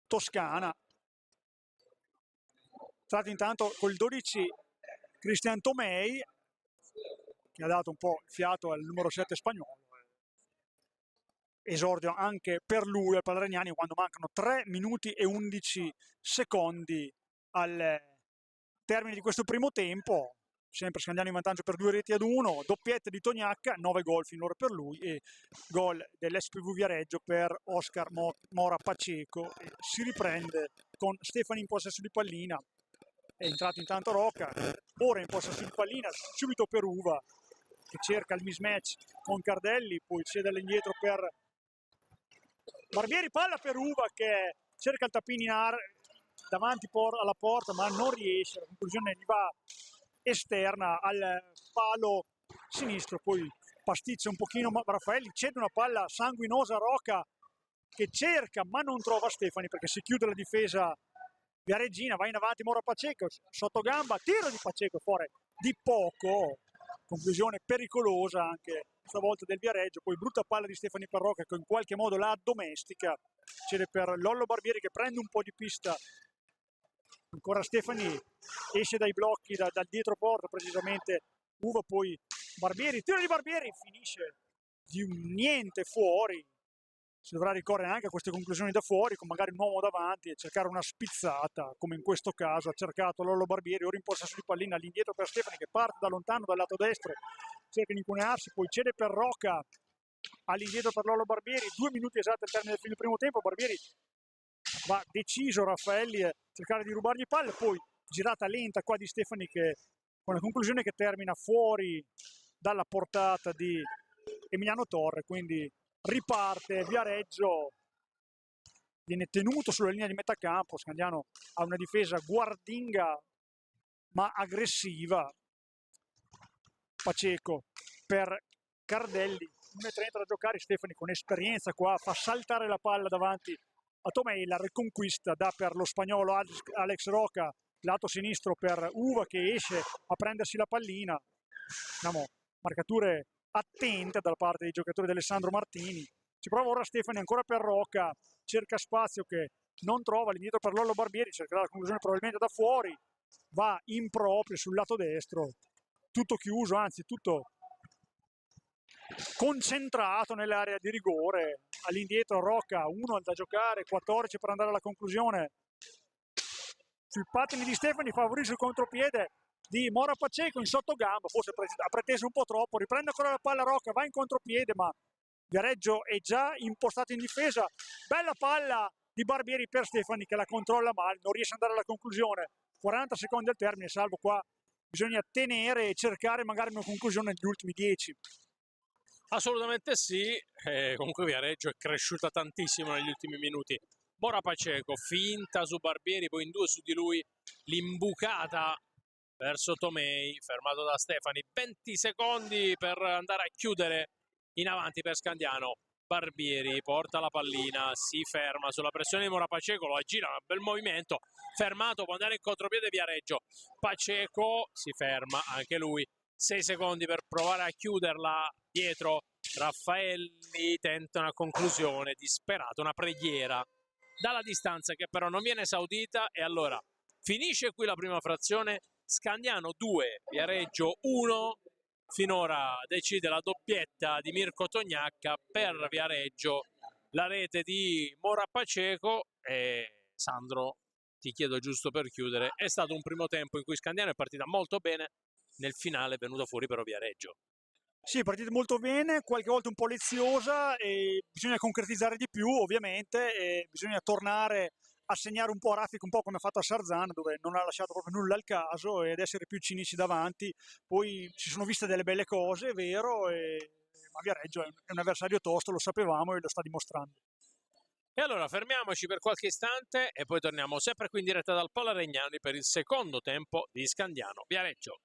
toscana. Stato intanto col 12 Cristian Tomei, che ha dato un po' il fiato al numero 7 spagnolo. Esordio anche per lui al Palaregnani quando mancano 3 minuti e 11 secondi al termine di questo primo tempo. Sempre Scandiano in vantaggio per 2-1, doppietta di Tognacca, 9 gol finora per lui e gol dell'SPV Viareggio per Oscar Mora Paceco. E si riprende con Stefani in possesso di pallina, è entrato intanto Rocca, ora in possesso di pallina, subito per Uva che cerca il mismatch con Cardelli, poi cede all'indietro per Barbieri, palla per Uva che cerca il tapin in area davanti alla porta ma non riesce, la conclusione gli va esterna al palo sinistro, poi pasticcia un pochino Raffaelli, cede una palla sanguinosa a Rocca che cerca ma non trova Stefani perché si chiude la difesa Viareggina, va in avanti Mora Paceco, sotto gamba, tiro di Paceco fuori di poco, conclusione pericolosa anche stavolta del Viareggio, poi brutta palla di Stefani per Rocca che in qualche modo la addomestica, cede per Lollo Barbieri che prende un po' di pista, ancora Stefani esce dai blocchi dal dietro porta, precisamente Uva, poi Barbieri, tiro di Barbieri, finisce di un niente fuori. Si dovrà ricorrere anche a queste conclusioni da fuori con magari un uomo davanti e cercare una spizzata, come in questo caso ha cercato Lollo Barbieri, ora in possesso di pallina all'indietro per Stefani che parte da lontano dal lato destro, cerca di incunearsi, poi cede per Rocca all'indietro per Lollo Barbieri, 2 minuti esatti al termine del primo tempo, Barbieri va deciso Raffaelli a cercare di rubargli palle, poi girata lenta qua di Stefani che con la conclusione che termina fuori dalla portata di Emiliano Torre, quindi riparte Viareggio, viene tenuto sulla linea di metà campo, Scandiano ha una difesa guardinga ma aggressiva, Paceco per Cardelli, 1,30 da giocare, Stefani con esperienza qua fa saltare la palla davanti a Tomei, la riconquista dà per lo spagnolo Alex Roca, lato sinistro per Uva che esce a prendersi la pallina, diciamo marcature attente dalla parte dei giocatori di Alessandro Martini, ci prova ora Stefani ancora per Rocca, cerca spazio che non trova, all'indietro per Lollo Barbieri, cercherà la conclusione probabilmente da fuori, va in proprio sul lato destro, tutto chiuso, anzi tutto concentrato nell'area di rigore, all'indietro Rocca, 1 da giocare, 14 per andare alla conclusione, sui pattini di Stefani favorisce il contropiede di Mora Paceco in sottogamba, forse ha preteso un po' troppo, riprende ancora la palla Rocca, va in contropiede ma Viareggio è già impostato in difesa, bella palla di Barbieri per Stefani che la controlla male, non riesce ad andare alla conclusione, 40 secondi al termine, salvo qua bisogna tenere e cercare magari una conclusione negli ultimi 10. Assolutamente sì, comunque Viareggio è cresciuta tantissimo negli ultimi minuti. Bora Paceco, finta su Barbieri, poi in due su di lui, l'imbucata verso Tomei, fermato da Stefani, 20 secondi per andare a chiudere in avanti per Scandiano. Barbieri porta la pallina, si ferma sulla pressione di Mora Paceco, lo aggira, un bel movimento, fermato, può andare in contropiede Viareggio. Paceco si ferma anche lui, 6 secondi per provare a chiuderla dietro. Raffaelli tenta una conclusione disperata, una preghiera dalla distanza che però non viene esaudita, e allora finisce qui la prima frazione. Scandiano 2, Viareggio 1. Finora decide la doppietta di Mirko Tognacca per Viareggio, la rete di Mora Paceco. E Sandro, ti chiedo giusto per chiudere, è stato un primo tempo in cui Scandiano è partita molto bene, nel finale è venuto fuori però Viareggio. Sì, partita molto bene, qualche volta un po' leziosa e bisogna concretizzare di più ovviamente e bisogna tornare a segnare un po' a raffica, un po' come ha fatto a Sarzana, dove non ha lasciato proprio nulla al caso, ed essere più cinici davanti. Poi si sono viste delle belle cose, è vero, ma Viareggio è un avversario tosto, lo sapevamo e lo sta dimostrando. E allora fermiamoci per qualche istante e poi torniamo sempre qui in diretta dal Pola Regnani per il secondo tempo di Scandiano Viareggio.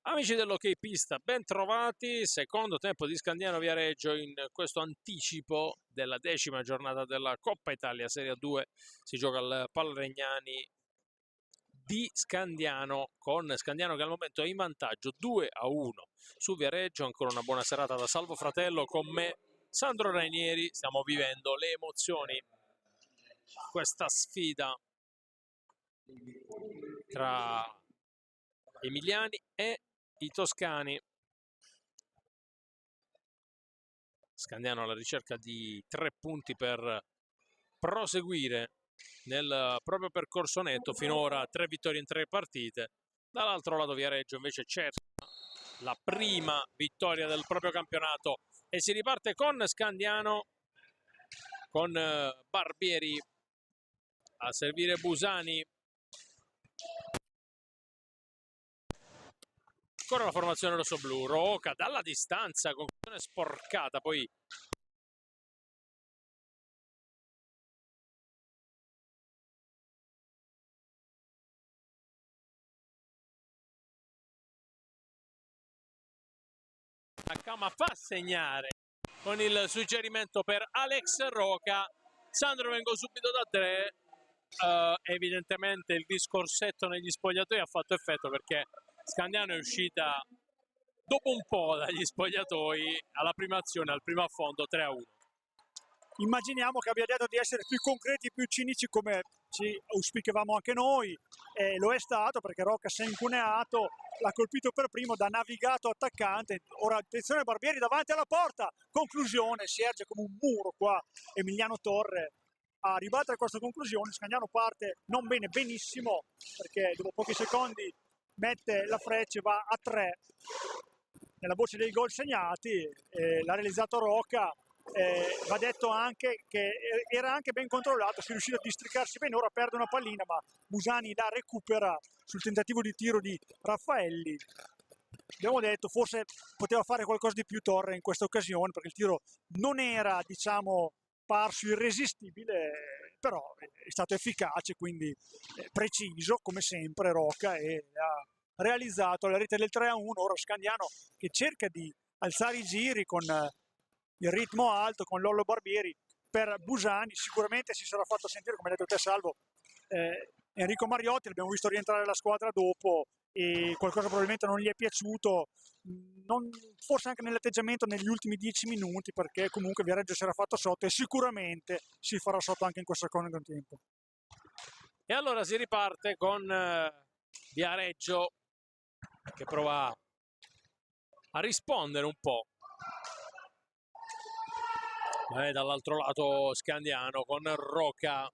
Amici dell'Ok Pista, ben trovati. Secondo tempo di Scandiano Viareggio in questo anticipo della 10ª giornata della Coppa Italia Serie 2. Si gioca al Palregnani di Scandiano, con Scandiano che al momento è in vantaggio 2-1 su Viareggio. Ancora una buona serata da Salvo Fratello, con me Sandro Rainieri. Stiamo vivendo le emozioni di questa sfida tra emiliani e i toscani. Scandiano alla ricerca di 3 punti per proseguire nel proprio percorso netto. Finora 3 vittorie in 3 partite. Dall'altro lato Viareggio invece cerca la prima vittoria del proprio campionato e si riparte con Scandiano, con Barbieri a servire Busani. Ancora la formazione rossoblu, Roca dalla distanza, conclusione sporcata, poi Nakama fa segnare con il suggerimento per Alex Roca. Sandro, vengo subito da te. Evidentemente il discorsetto negli spogliatoi ha fatto effetto, perché Scandiano è uscita dopo un po' dagli spogliatoi alla prima azione, al primo affondo, 3-1. Immaginiamo che abbia detto di essere più concreti, più cinici, come ci auspicavamo anche noi, e lo è stato, perché Rocca si è incuneato, l'ha colpito per primo da navigato attaccante. Ora attenzione, Barbieri davanti alla porta, conclusione, si erge come un muro qua Emiliano Torre a ribattere questa conclusione. Scandiano parte non bene, benissimo, perché dopo pochi secondi mette la freccia e va a 3 nella voce dei gol segnati. L'ha realizzato Rocca. Va detto anche che era anche ben controllato, si è riuscito a districarsi bene. Ora perde una pallina, ma Busani la recupera sul tentativo di tiro di Raffaelli. Abbiamo detto forse poteva fare qualcosa di più Torre in questa occasione, perché il tiro non era, diciamo, parso irresistibile, però è stato efficace, quindi preciso come sempre Rocca, e ha realizzato la rete del 3-1. Ora Scandiano che cerca di alzare i giri con il ritmo alto, con Lollo Barbieri. Per Busani sicuramente si sarà fatto sentire, come hai detto te Salvo, Enrico Mariotti, l'abbiamo visto rientrare alla squadra dopo e qualcosa probabilmente non gli è piaciuto, forse anche nell'atteggiamento negli ultimi 10 minuti, perché comunque Viareggio si era fatto sotto e sicuramente si farà sotto anche in questo secondo tempo. E allora si riparte con Viareggio che prova a rispondere un po'. Dall'altro lato Scandiano con Roca,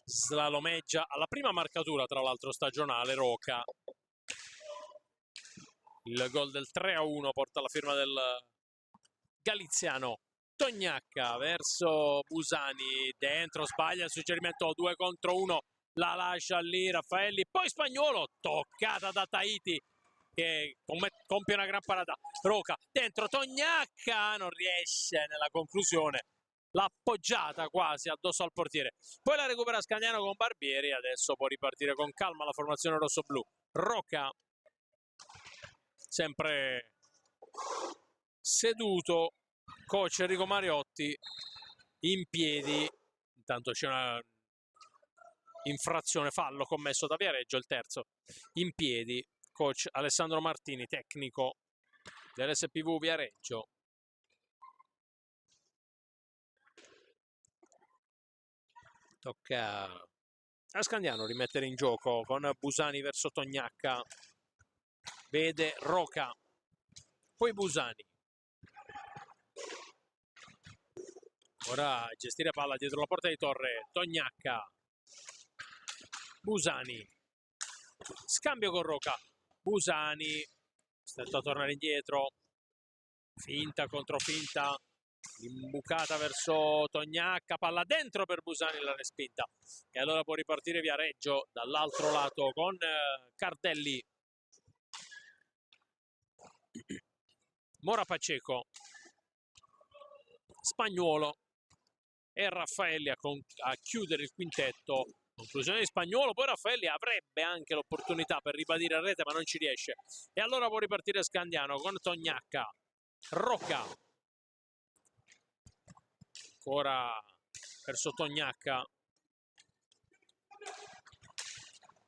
slalomeggia alla prima marcatura, tra l'altro stagionale, Roca. Il gol del 3-1 porta la firma del galiziano Tognacca verso Busani, dentro, sbaglia il suggerimento, 2 contro 1, la lascia lì Raffaelli, poi Spagnuolo, toccata da Tahiti che compie una gran parata. Roca dentro, Tognacca non riesce nella conclusione, l'ha appoggiata quasi addosso al portiere, poi la recupera Scandiano con Barbieri. Adesso può ripartire con calma la formazione rossoblu. Roca sempre seduto, coach Enrico Mariotti in piedi. Intanto c'è una infrazione, fallo commesso da Viareggio, il terzo in piedi. Coach Alessandro Martini, tecnico dell'SPV Viareggio. Tocca a Scandiano rimettere in gioco con Busani verso Tognacca. Vede Roca, poi Busani. Ora gestire palla dietro la porta di Torre, Tognacca, Busani, scambio con Roca, Busani, stretto a tornare indietro, finta contro finta, imbucata verso Tognacca, palla dentro per Busani, la respinta. E allora può ripartire Viareggio dall'altro lato con Cardelli, Mora Paceco, Spagnuolo e Raffaelli a chiudere il quintetto Conclusione di Spagnuolo, poi Raffaelli avrebbe anche l'opportunità per ribadire a rete, ma non ci riesce. E allora può ripartire Scandiano con Tognacca. Rocca. Ancora verso Tognacca.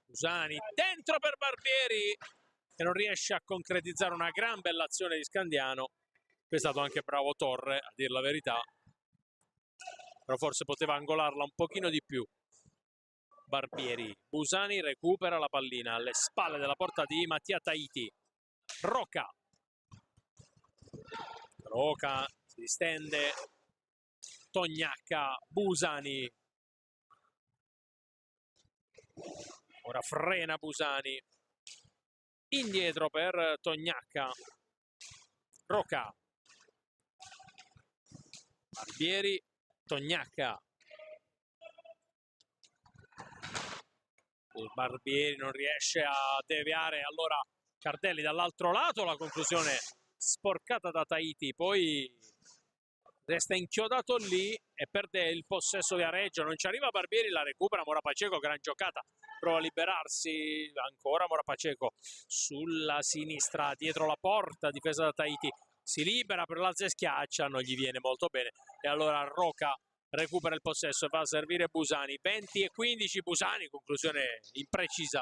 Busani dentro per Barbieri, che non riesce a concretizzare una gran bella azione di Scandiano. È stato anche bravo Torre, a dir la verità. Però forse poteva angolarla un pochino di più. Barbieri, Busani recupera la pallina alle spalle della porta di Mattia Tahiti. Rocca si distende. Tognacca, Busani. Ora frena Busani. Indietro per Tognacca. Rocca. Barbieri, Tognacca. Barbieri non riesce a deviare, allora Cardelli dall'altro lato, la conclusione sporcata da Tahiti, poi resta inchiodato lì e perde il possesso Viareggio, non ci arriva Barbieri, la recupera Mora Paceco, gran giocata, prova a liberarsi, ancora Mora Paceco sulla sinistra, dietro la porta, difesa da Tahiti, si libera per l'alza e schiaccia, non gli viene molto bene, e allora Rocca recupera il possesso e va a servire Busani. 20-15 Busani, conclusione imprecisa.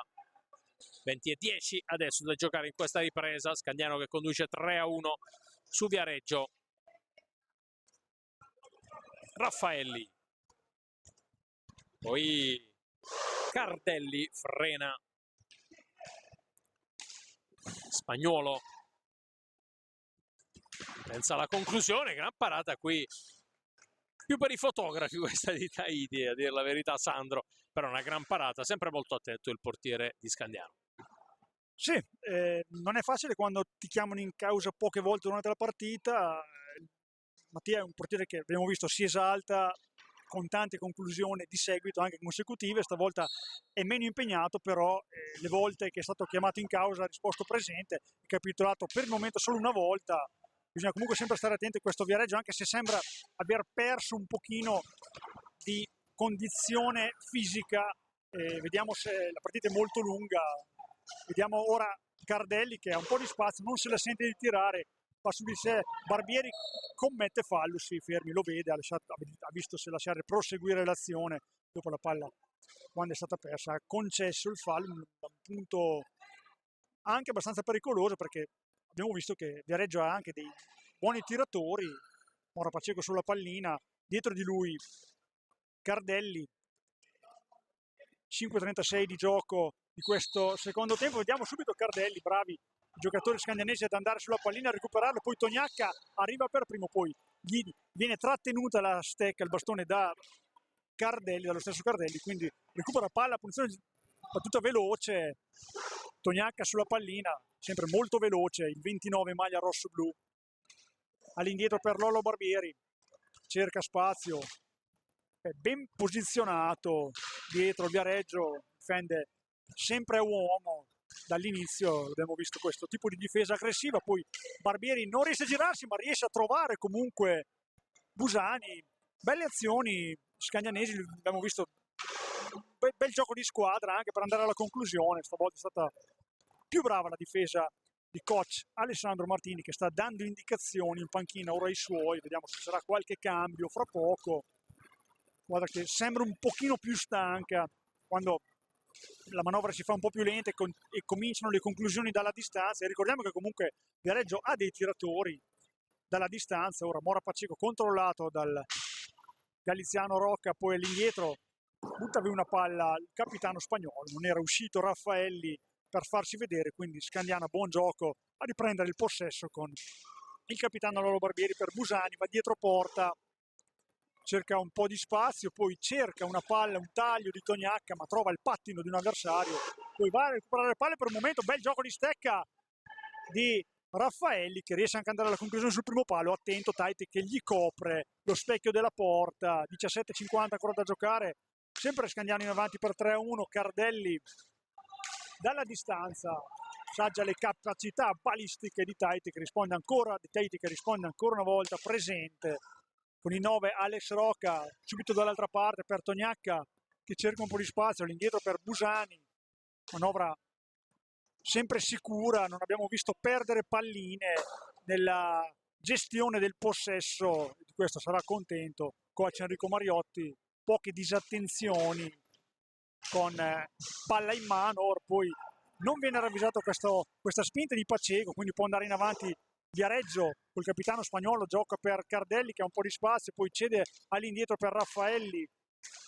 20-10 adesso da giocare in questa ripresa. Scandiano che conduce 3-1 su Viareggio. Raffaelli. Poi Cardelli frena. Spagnuolo. Pensa alla conclusione, gran parata qui. Più per i fotografi questa di Tahiti, a dire la verità Sandro, però una gran parata, sempre molto attento il portiere di Scandiano. Sì, non è facile quando ti chiamano in causa poche volte durante la partita. Mattia è un portiere che abbiamo visto si esalta con tante conclusioni di seguito, anche consecutive, stavolta è meno impegnato, però le volte che è stato chiamato in causa ha risposto presente, è capitolato per il momento solo una volta. Bisogna comunque sempre stare attenti a questo Viareggio, anche se sembra aver perso un pochino di condizione fisica. Vediamo se la partita è molto lunga. Vediamo ora Cardelli che ha un po' di spazio, non se la sente di tirare, fa su di sé Barbieri, commette fallo, si fermi, lo vede, ha visto se lasciare proseguire l'azione dopo la palla quando è stata persa, ha concesso il fallo, un punto anche abbastanza pericoloso perché abbiamo visto che Viareggio ha anche dei buoni tiratori. Mora Paceco sulla pallina, dietro di lui Cardelli. 5:36 di gioco di questo secondo tempo. Vediamo subito Cardelli, bravi i giocatori scandianesi ad andare sulla pallina a recuperarlo, poi Tognacca arriva per primo, poi gli viene trattenuta la stecca, il bastone da Cardelli, dallo stesso Cardelli, quindi recupera palla, punizione battuta veloce, Tognacca sulla pallina, sempre molto veloce, il 29 maglia rosso-blu, all'indietro per Lollo Barbieri, cerca spazio, è ben posizionato dietro il Viareggio, difende sempre a uomo, dall'inizio abbiamo visto questo tipo di difesa aggressiva, poi Barbieri non riesce a girarsi ma riesce a trovare comunque Busani, belle azioni scandianesi, abbiamo visto bel gioco di squadra anche per andare alla conclusione, stavolta è stata più brava la difesa di coach Alessandro Martini che sta dando indicazioni in panchina ora ai suoi, vediamo se sarà qualche cambio fra poco, squadra che sembra un pochino più stanca quando la manovra si fa un po' più lenta e cominciano le conclusioni dalla distanza, e ricordiamo che comunque Viareggio ha dei tiratori dalla distanza. Ora Mora Paceco controllato dal Galiziano Rocca, poi all'indietro butta via una palla il capitano spagnolo, non era uscito Raffaelli per farsi vedere, quindi Scandiano buon gioco a riprendere il possesso con il capitano Lolo Barbieri per Busani, va dietro porta, cerca un po' di spazio, poi cerca una palla, un taglio di Tognacca, ma trova il pattino di un avversario, poi va a recuperare le palle per un momento, bel gioco di stecca di Raffaelli che riesce anche ad andare alla conclusione sul primo palo, attento Tahiti che gli copre lo specchio della porta, 17:50 ancora da giocare, sempre Scandiano in avanti per 3-1, Cardelli dalla distanza saggia le capacità balistiche di Tahiti che risponde ancora una volta presente con i 9 Alex Rocca, subito dall'altra parte per Tognacca, che cerca un po' di spazio all'indietro per Busani, manovra sempre sicura, non abbiamo visto perdere palline nella gestione del possesso, di questo sarà contento coach Enrico Mariotti, poche disattenzioni con palla in mano, or poi non viene ravvisato questa spinta di Paceco, quindi può andare in avanti Viareggio col capitano spagnolo, gioca per Cardelli che ha un po' di spazio, poi cede all'indietro per Raffaelli,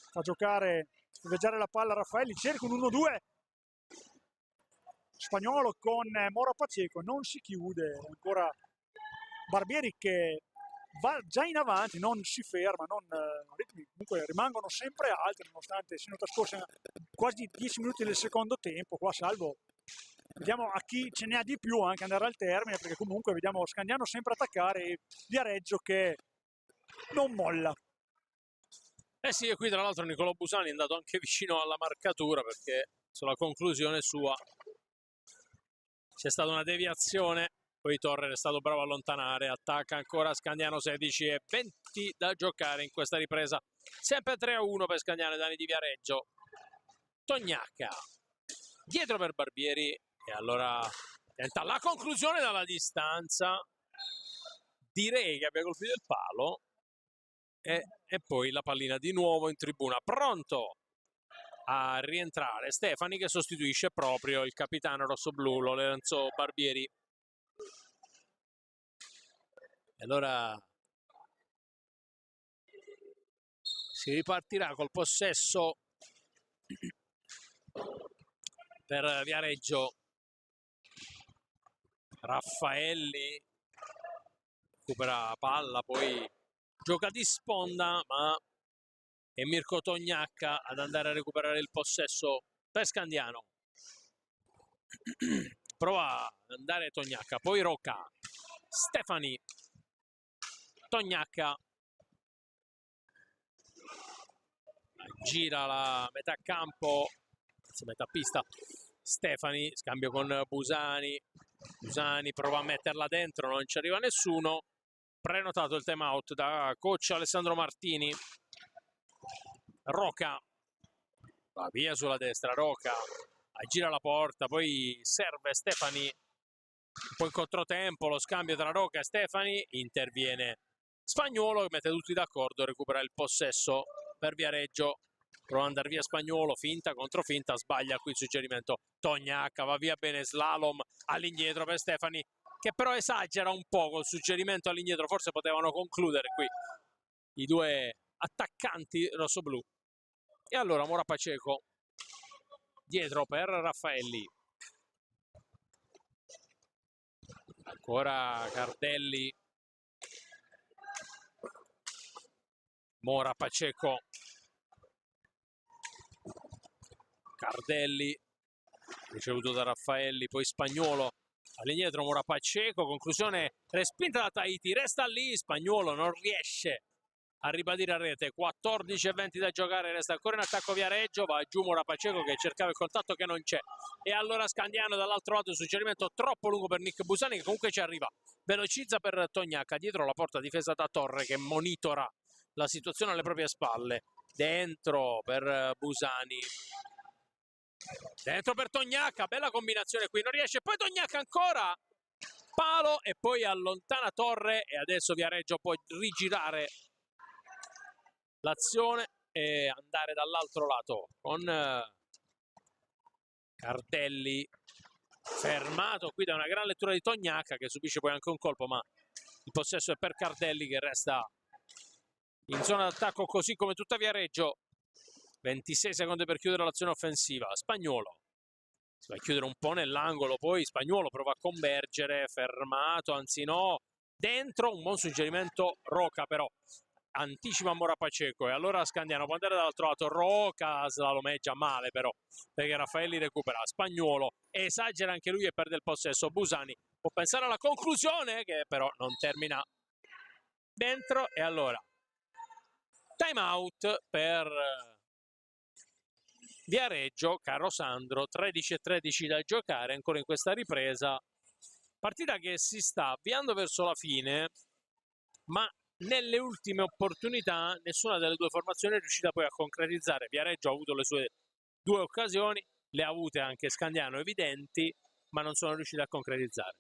fa viaggiare la palla a Raffaelli, cerca un 1-2 spagnolo con Mora Paceco, non si chiude, ancora Barbieri che va già in avanti, non si ferma, comunque rimangono sempre alti nonostante siano trascorsi quasi 10 minuti del secondo tempo, qua salvo vediamo a chi ce ne ha di più anche andare al termine, perché comunque vediamo Scandiano sempre attaccare e Viareggio che non molla. Eh sì, e qui tra l'altro Nicolò Busani è andato anche vicino alla marcatura perché sulla conclusione sua c'è stata una deviazione, poi Torre è stato bravo a allontanare, attacca ancora Scandiano, 16 e 20 da giocare in questa ripresa, sempre 3-1 per Scandiano e Dani di Viareggio. Tognacca dietro per Barbieri e allora tenta la conclusione dalla distanza, direi che abbia colpito il palo e poi la pallina di nuovo in tribuna, pronto a rientrare Stefani che sostituisce proprio il capitano rossoblù Lorenzo Barbieri. E allora si ripartirà col possesso per Viareggio. Raffaelli recupera palla, poi gioca di sponda, ma è Mirko Tognacca ad andare a recuperare il possesso per Scandiano. Prova ad andare Tognacca, poi Rocca, Stefani, Tognacca, gira la metà campo, metà pista, Stefani, scambio con Busani, Busani prova a metterla dentro, non ci arriva nessuno, prenotato il time out da coach Alessandro Martini. Rocca va via sulla destra, Rocca aggira la porta, poi serve Stefani, un po' in controtempo lo scambio tra Rocca e Stefani, interviene Spagnuolo che mette tutti d'accordo, recupera il possesso per Viareggio, prova ad andare via Spagnuolo, finta contro finta, sbaglia qui il suggerimento Tognacca, va via bene slalom all'indietro per Stefani che però esagera un po' col suggerimento all'indietro, forse potevano concludere qui i due attaccanti rossoblù. E allora Mora Paceco dietro per Raffaelli, ancora Cardelli, Mora Paceco, Cardelli ricevuto da Raffaelli, poi Spagnuolo all'indietro, Mora Paceco, conclusione respinta da Tahiti, resta lì Spagnuolo, non riesce a ribadire a rete, 14 e 20 da giocare, resta ancora in attacco Viareggio, va giù Mora Paceco che cercava il contatto che non c'è, e allora Scandiano dall'altro lato, suggerimento troppo lungo per Nick Busani che comunque ci arriva, velocizza per Tognacca, dietro la porta difesa da Torre che monitora la situazione alle proprie spalle, dentro per Busani, dentro per Tognacca, bella combinazione qui, non riesce, poi Tognacca ancora, palo e poi allontana Torre e adesso Viareggio può rigirare l'azione e andare dall'altro lato con Cardelli fermato qui da una gran lettura di Tognacca che subisce poi anche un colpo, ma il possesso è per Cardelli che resta in zona d'attacco così come tutta Viareggio. 26 secondi per chiudere l'azione offensiva. Spagnuolo si va a chiudere un po' nell'angolo, poi Spagnuolo prova a convergere, fermato, anzi no, dentro, un buon suggerimento Rocca però anticipa Mora Paceco e allora Scandiano può andare dall'altro lato, Rocca slalomeggia male però perché Raffaelli recupera, Spagnuolo esagera anche lui e perde il possesso, Busani può pensare alla conclusione che però non termina dentro e allora time out per Viareggio, caro Sandro, 13 e 13 da giocare ancora in questa ripresa, partita che si sta avviando verso la fine ma nelle ultime opportunità nessuna delle due formazioni è riuscita poi a concretizzare. Viareggio ha avuto le sue due occasioni, le ha avute anche Scandiano evidenti, ma non sono riusciti a concretizzare.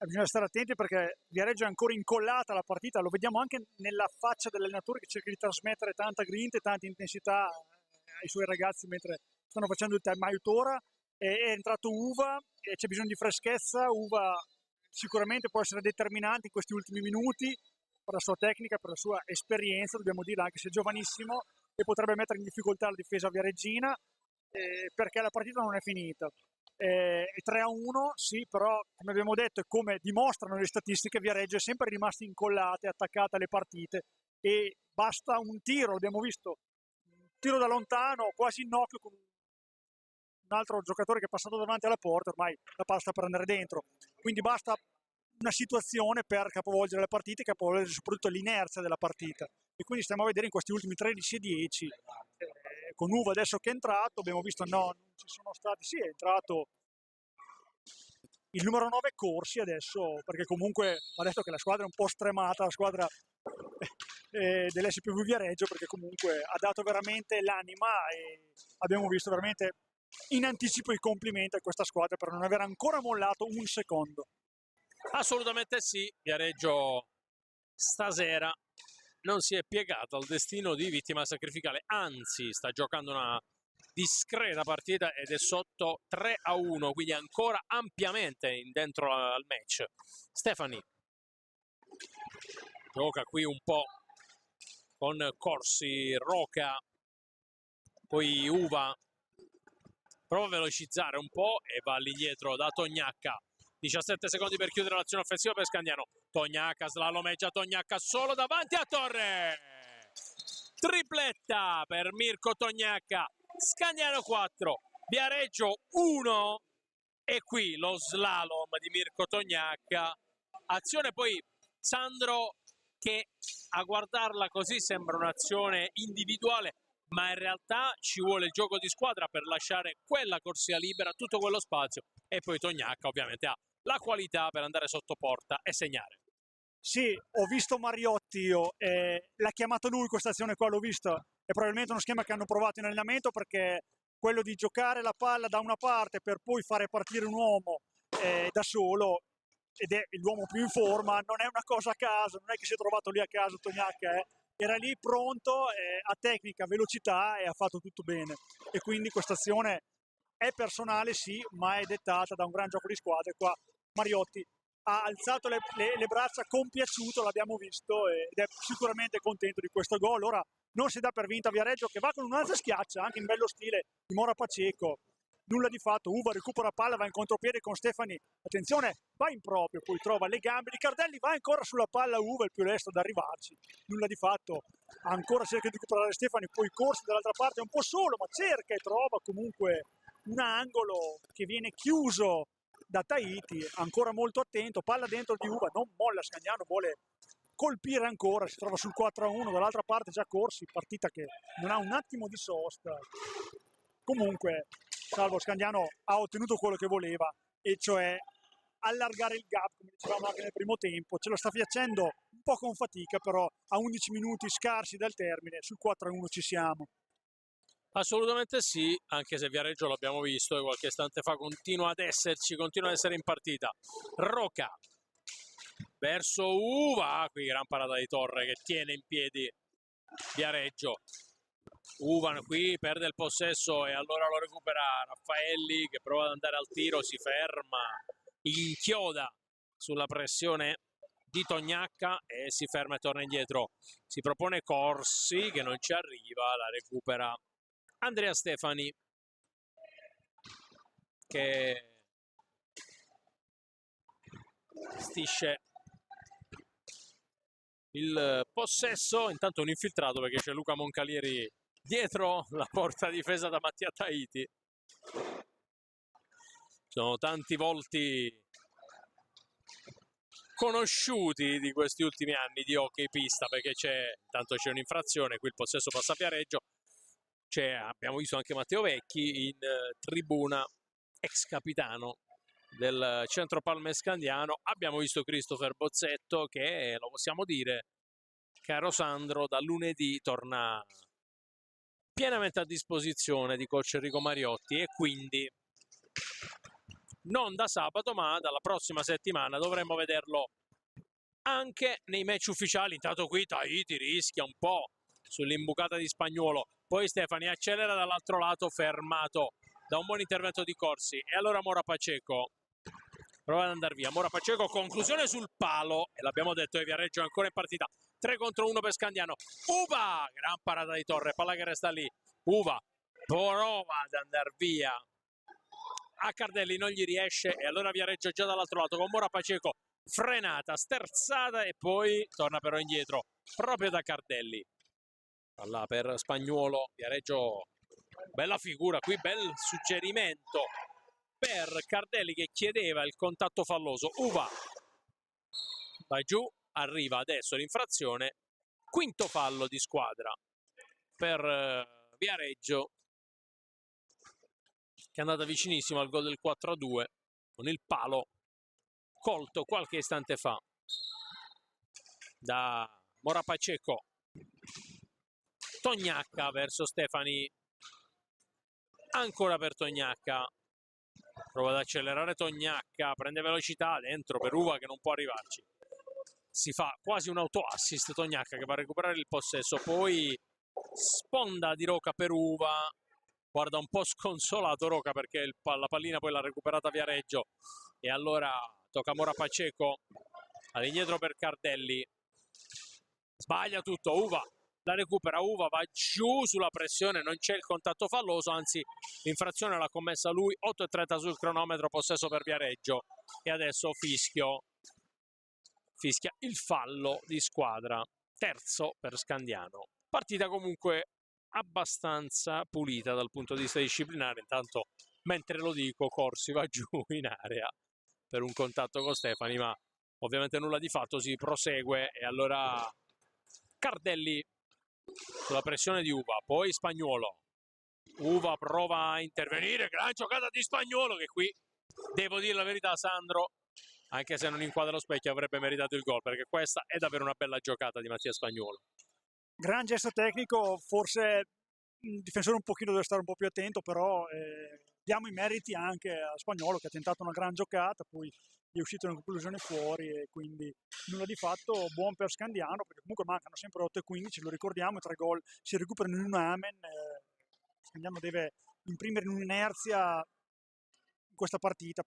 Bisogna stare attenti perché Viareggio è ancora incollata alla partita, lo vediamo anche nella faccia dell'allenatore che cerca di trasmettere tanta grinta e tanta intensità ai suoi ragazzi mentre stanno facendo il time out ora. È entrato Uva e c'è bisogno di freschezza. Uva sicuramente può essere determinante in questi ultimi minuti per la sua tecnica, per la sua esperienza, dobbiamo dire, anche se è giovanissimo, e potrebbe mettere in difficoltà la difesa viareggina perché la partita non è finita. È 3-1, sì, però come abbiamo detto e come dimostrano le statistiche, Viareggio è sempre rimasta incollata e attaccata alle partite e basta un tiro, l'abbiamo visto, un tiro da lontano, quasi in occhio con un altro giocatore che è passato davanti alla porta, ormai la palla sta per andare dentro, quindi basta una situazione per capovolgere la partita e capovolgere soprattutto l'inerzia della partita. E quindi stiamo a vedere in questi ultimi 13-10 con Uva adesso che è entrato, abbiamo visto no, non ci sono stati, sì è entrato il numero 9 Corsi adesso, perché comunque ha detto che la squadra è un po' stremata, la squadra dell'SPV Viareggio, perché comunque ha dato veramente l'anima e abbiamo visto veramente in anticipo i complimenti a questa squadra per non aver ancora mollato un secondo. Assolutamente sì, Viareggio stasera non si è piegato al destino di vittima sacrificale, anzi sta giocando una discreta partita ed è sotto 3-1, quindi ancora ampiamente dentro al match. Stefani gioca qui un po' con Corsi, Roca, poi Uva prova a velocizzare un po' e va all'indietro da Tognacca. 17 secondi per chiudere l'azione offensiva per Scandiano. Tognacca, slalomeggia Tognacca solo davanti a Torre. Tripletta per Mirko Tognacca. Scandiano 4, Viareggio 1. E qui lo slalom di Mirko Tognacca. Azione poi, Sandro, che a guardarla così sembra un'azione individuale, ma in realtà ci vuole il gioco di squadra per lasciare quella corsia libera, tutto quello spazio, e poi Tognacca ovviamente ha la qualità per andare sotto porta e segnare. Sì, ho visto Mariotti io, l'ha chiamato lui questa azione qua, l'ho visto, è probabilmente uno schema che hanno provato in allenamento perché quello di giocare la palla da una parte per poi fare partire un uomo da solo, ed è l'uomo più in forma, non è una cosa a caso, non è che si è trovato lì a caso Tognacca, era lì pronto, a tecnica, velocità e ha fatto tutto bene. E quindi questa azione è personale sì, ma è dettata da un gran gioco di squadra e qua Mariotti ha alzato le braccia compiaciuto, l'abbiamo visto, ed è sicuramente contento di questo gol. Ora non si dà per vinta Viareggio che va con un'altra schiaccia, anche in bello stile di Mora Paceco. Nulla di fatto, Uva recupera palla, va in contropiede con Stefani, attenzione, va in proprio, poi trova le gambe, Riccardelli va ancora sulla palla, Uva il più lesto ad arrivarci, nulla di fatto, ancora cerca di recuperare Stefani, poi Corsi dall'altra parte un po' solo, ma cerca e trova comunque un angolo che viene chiuso da Tahiti, ancora molto attento, palla dentro di Uva, non molla Scagnano, vuole colpire ancora, si trova sul 4-1, dall'altra parte già Corsi, partita che non ha un attimo di sosta. Comunque, Salvo Scandiano ha ottenuto quello che voleva, e cioè allargare il gap, come dicevamo anche nel primo tempo. Ce lo sta facendo un po' con fatica, però a 11 minuti scarsi dal termine, sul 4-1 ci siamo. Assolutamente sì, anche se Viareggio l'abbiamo visto e qualche istante fa continua ad esserci, continua ad essere in partita. Roca verso Uva, qui gran parata di Torre che tiene in piedi Viareggio. Uva qui perde il possesso e allora lo recupera Raffaelli che prova ad andare al tiro, si ferma, inchioda sulla pressione di Tognacca e si ferma e torna indietro. Si propone Corsi che non ci arriva, la recupera Andrea Stefani che stisce il possesso. Intanto un infiltrato perché c'è Luca Moncalieri dietro la porta difesa da Mattia Tahiti. Ci sono tanti volti conosciuti di questi ultimi anni di hockey pista, perché intanto c'è un'infrazione, qui il possesso passa a Viareggio, abbiamo visto anche Matteo Vecchi in tribuna, ex capitano del Centro Palme Scandiano, abbiamo visto Christopher Bozzetto che, lo possiamo dire, caro Sandro, da lunedì torna pienamente a disposizione di coach Enrico Mariotti e quindi non da sabato ma dalla prossima settimana dovremmo vederlo anche nei match ufficiali. Intanto qui Tahiti rischia un po' sull'imbucata di Spagnuolo, poi Stefani accelera dall'altro lato fermato da un buon intervento di Corsi e allora Mora Paceco prova ad andare via. Mora Paceco, conclusione sul palo e l'abbiamo detto, e Viareggio ancora in partita, 3 contro 1 per Scandiano. Uva, gran parata di Torre, palla che resta lì. Uva prova ad andare via, a Cardelli non gli riesce e allora Viareggio già dall'altro lato con Mora Paceco, frenata, sterzata e poi torna però indietro proprio da Cardelli. Palla per Spagnuolo, Viareggio, bella figura qui, bel suggerimento per Cardelli che chiedeva il contatto falloso. Uva va giù, arriva adesso l'infrazione, quinto fallo di squadra per Viareggio, che è andata vicinissimo al gol del 4-2 con il palo colto qualche istante fa da Mora Paceco. Tognacca verso Stefani, ancora per Tognacca, prova ad accelerare Tognacca, prende velocità dentro per Uva che non può arrivarci, si fa quasi un auto-assist Tognacca che va a recuperare il possesso, poi sponda di Roca per Uva, guarda un po' sconsolato Roca perché la pallina poi l'ha recuperata Viareggio e allora tocca Mora Paceco, all'indietro per Cardelli, sbaglia tutto, Uva la recupera, Uva va giù sulla pressione, non c'è il contatto falloso, anzi l'infrazione l'ha commessa lui, 8:30 sul cronometro, possesso per Viareggio e adesso fischia il fallo di squadra, terzo per Scandiano. Partita comunque abbastanza pulita dal punto di vista disciplinare. Intanto mentre lo dico Corsi va giù in area per un contatto con Stefani, ma ovviamente nulla di fatto, si prosegue e allora Cardelli sulla pressione di Uva, poi Spagnuolo, Uva prova a intervenire, gran giocata di Spagnuolo che qui, devo dire la verità Sandro, anche se non inquadra lo specchio avrebbe meritato il gol, perché questa è davvero una bella giocata di Mattia Spagnuolo. Gran gesto tecnico, forse il difensore un pochino deve stare un po' più attento, però diamo i meriti anche a Spagnuolo che ha tentato una gran giocata, poi gli è uscita una conclusione fuori e quindi nulla di fatto, buon per Scandiano perché comunque mancano sempre 8:15, lo ricordiamo, 3 gol si recuperano in un amen, Scandiano deve imprimere un'inerzia in questa partita,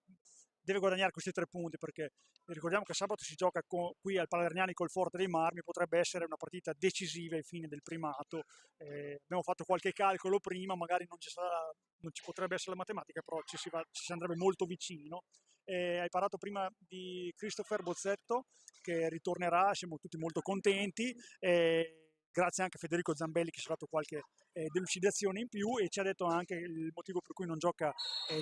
deve guadagnare questi 3 punti perché ricordiamo che sabato si gioca qui al Palerniani col Forte dei Marmi, potrebbe essere una partita decisiva ai fini del primato. Abbiamo fatto qualche calcolo prima, magari non ci potrebbe essere la matematica, però ci si andrebbe molto vicino. Hai parlato prima di Christopher Bozzetto che ritornerà, siamo tutti molto contenti. Grazie anche a Federico Zambelli che ci ha dato qualche delucidazione in più e ci ha detto anche il motivo per cui non gioca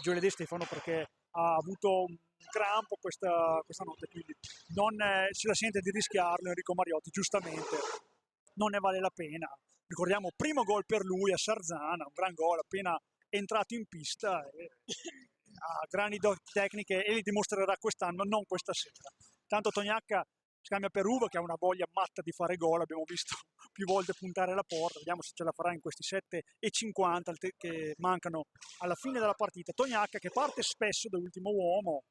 Gioele De Stefano, perché ha avuto un crampo questa notte, quindi non se la sente di rischiarlo Enrico Mariotti, giustamente non ne vale la pena. Ricordiamo, primo gol per lui a Sarzana, un gran gol appena entrato in pista, ha grandi doti tecniche e li dimostrerà quest'anno, non questa sera. Tanto Tognacca scambia per Uva che ha una voglia matta di fare gol, abbiamo visto più volte puntare la porta, vediamo se ce la farà in questi 7:50 che mancano alla fine della partita. Tognacca che parte spesso dall'ultimo uomo,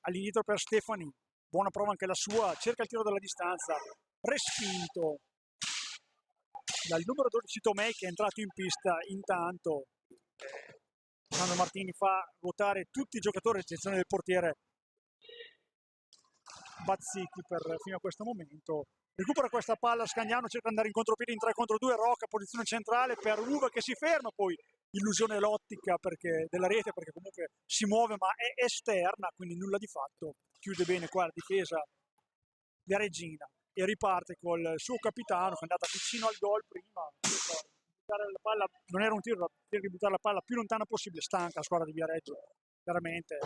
all'indietro per Stefani, buona prova anche la sua, cerca il tiro dalla distanza, respinto dal numero 12 Tomei che è entrato in pista. Intanto Sandro Martini fa ruotare tutti i giocatori, eccezione del portiere Bazzicchi fino a questo momento. Recupera questa palla Scandiano, cerca di andare in contropiede in 3 contro 2, Rocca posizione centrale per Uva che si ferma, poi illusione l'ottica della rete perché comunque si muove ma è esterna, quindi nulla di fatto. Chiude bene qua la difesa di Regina e riparte col suo capitano che è andata vicino al gol prima. La palla, non era un tiro per buttare la palla più lontana possibile, stanca la squadra di Viareggio veramente,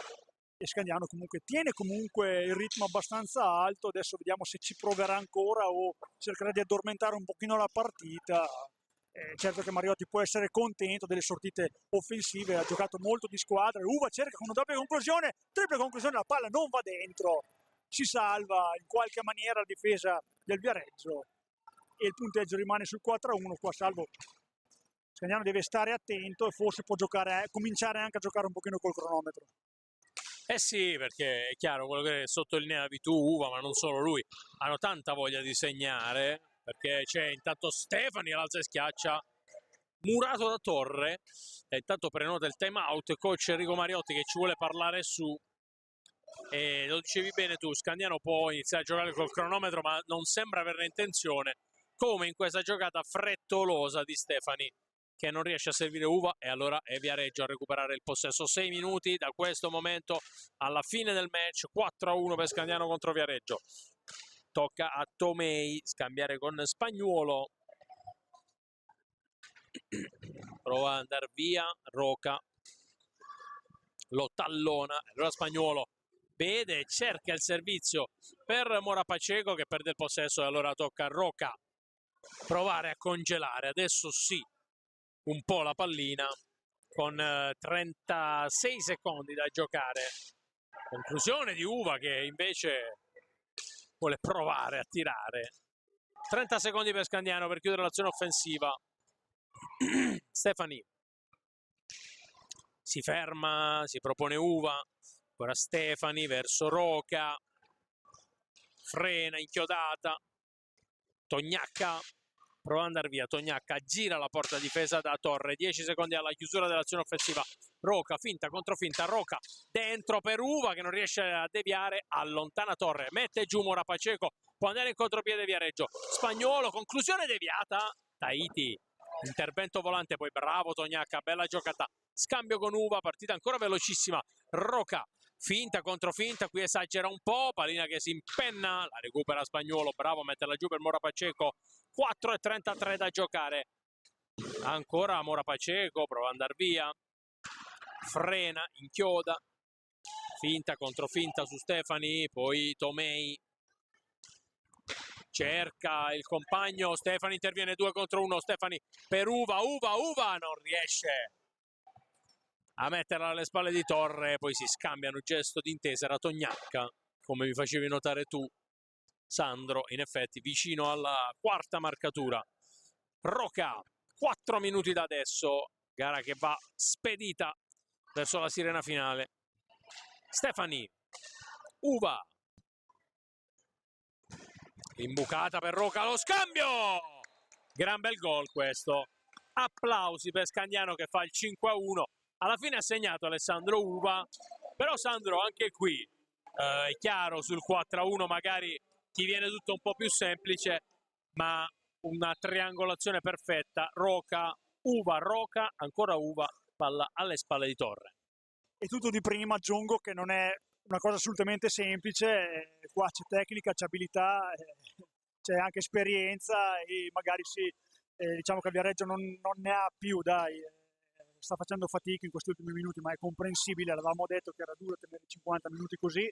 e Scandiano comunque tiene il ritmo abbastanza alto. Adesso vediamo se ci proverà ancora o cercherà di addormentare un pochino la partita. Certo che Mariotti può essere contento delle sortite offensive, ha giocato molto di squadra. Uva cerca con una doppia conclusione, triple conclusione, la palla non va dentro, si salva in qualche maniera la difesa del Viareggio e il punteggio rimane sul 4-1, qua salvo Scandiano deve stare attento e forse può giocare, cominciare anche a giocare un pochino col cronometro. Eh sì, perché è chiaro, quello che sottolineavi tu, Uva, ma non solo lui, hanno tanta voglia di segnare, perché c'è intanto Stefani all'alza e schiaccia, murato da Torre, e intanto prenota il time out, coach Enrico Mariotti che ci vuole parlare su, e lo dicevi bene tu, Scandiano può iniziare a giocare col cronometro, ma non sembra averne intenzione, come in questa giocata frettolosa di Stefani, che non riesce a servire Uva, e allora è Viareggio a recuperare il possesso. 6 minuti da questo momento alla fine del match, 4-1 per Scandiano contro Viareggio. Tocca a Tomei scambiare con Spagnuolo, prova ad andare via Roca, lo tallona, allora Spagnuolo vede, cerca il servizio per Mora Paceco che perde il possesso, e allora tocca a Roca provare a congelare, adesso sì, un po' la pallina, con 36 secondi da giocare. Conclusione di Uva che invece vuole provare a tirare. 30 secondi per Scandiano per chiudere l'azione offensiva. Stefani si ferma, si propone Uva, ora Stefani verso Roca, frena, inchiodata, Tognacca prova ad andare via, Tognacca gira la porta difesa da Torre, 10 secondi alla chiusura dell'azione offensiva. Roca, finta, controfinta, Roca dentro per Uva che non riesce a deviare, allontana Torre, mette giù Mora Paceco, può andare in contropiede Viareggio, Spagnuolo, conclusione deviata, Tahiti, intervento volante, poi bravo Tognacca, bella giocata, scambio con Uva, partita ancora velocissima, Roca finta contro finta, qui esagera un po', pallina che si impenna, la recupera Spagnuolo, bravo a metterla giù per Mora Paceco, 4:33 da giocare, ancora Mora Paceco, prova ad andare via, frena, inchioda, finta contro finta su Stefani, poi Tomei cerca il compagno, Stefani interviene 2 contro 1, Stefani per Uva, non riesce a metterla alle spalle di Torre, poi si scambiano gesto d'intesa, era Tognacca, come mi facevi notare tu, Sandro, in effetti vicino alla quarta marcatura. Roca, 4 minuti da adesso, gara che va spedita verso la sirena finale. Stefani, Uva, imbucata per Roca, lo scambio! Gran bel gol questo, applausi per Scandiano che fa il 5-1. Alla fine ha segnato Alessandro Uva, però Sandro anche qui è chiaro, sul 4-1 magari ti viene tutto un po' più semplice, ma una triangolazione perfetta, Roca, Uva, Roca, ancora Uva, palla alle spalle di Torre. E tutto di prima aggiungo che non è una cosa assolutamente semplice, qua c'è tecnica, c'è abilità, c'è anche esperienza e magari sì, diciamo che Viareggio non ne ha più, dai, sta facendo fatica in questi ultimi minuti, ma è comprensibile, l'avevamo detto che era duro tenere 50 minuti così,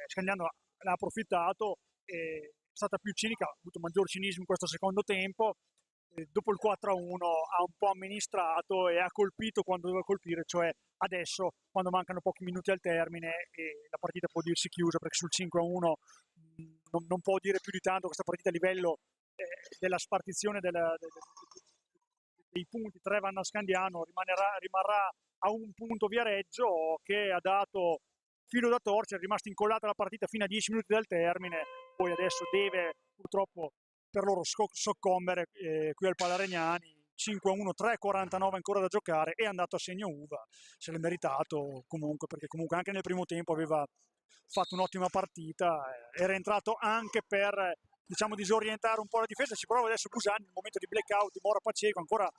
Scandiano l'ha approfittato, è stata più cinica, ha avuto maggior cinismo in questo secondo tempo, dopo il 4-1 ha un po' amministrato e ha colpito quando doveva colpire, cioè adesso quando mancano pochi minuti al termine e la partita può dirsi chiusa, perché sul 5-1 non può dire più di tanto questa partita a livello della spartizione dei punti. 3 vanno a Scandiano, rimarrà a un punto Viareggio che ha dato filo da torcere, è rimasta incollata la partita fino a 10 minuti dal termine, poi adesso deve purtroppo per loro soccombere qui al Palaregnani. 5-1, 3:49 ancora da giocare, è andato a segno Uva, se l'è meritato comunque, perché comunque anche nel primo tempo aveva fatto un'ottima partita, era entrato anche per, diciamo, disorientare un po' la difesa. Ci prova adesso Busani nel momento di blackout di Mora Paceco, ancora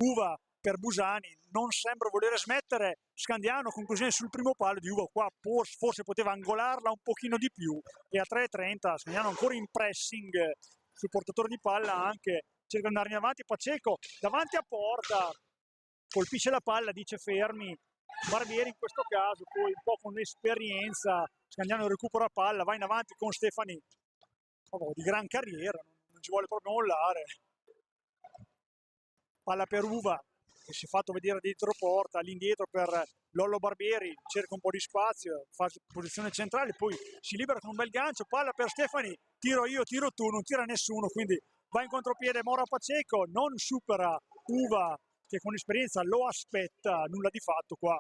Uva per Busani, non sembra volere smettere Scandiano, conclusione sul primo palo di Uva, qua forse poteva angolarla un pochino di più, e a 3:30 Scandiano ancora in pressing sul portatore di palla, anche cerca di andare in avanti, Paceco davanti a porta, colpisce la palla, dice fermi, Barbieri in questo caso, poi un po' con l'esperienza, Scandiano recupera palla, va in avanti con Stefani, di gran carriera, non ci vuole proprio mollare, palla per Uva, che si è fatto vedere dietro porta, all'indietro per Lollo Barbieri, cerca un po' di spazio, fa posizione centrale, poi si libera con un bel gancio, palla per Stefani, tiro io, tiro tu, non tira nessuno, quindi va in contropiede Mora Paceco, non supera Uva che con esperienza lo aspetta, nulla di fatto qua.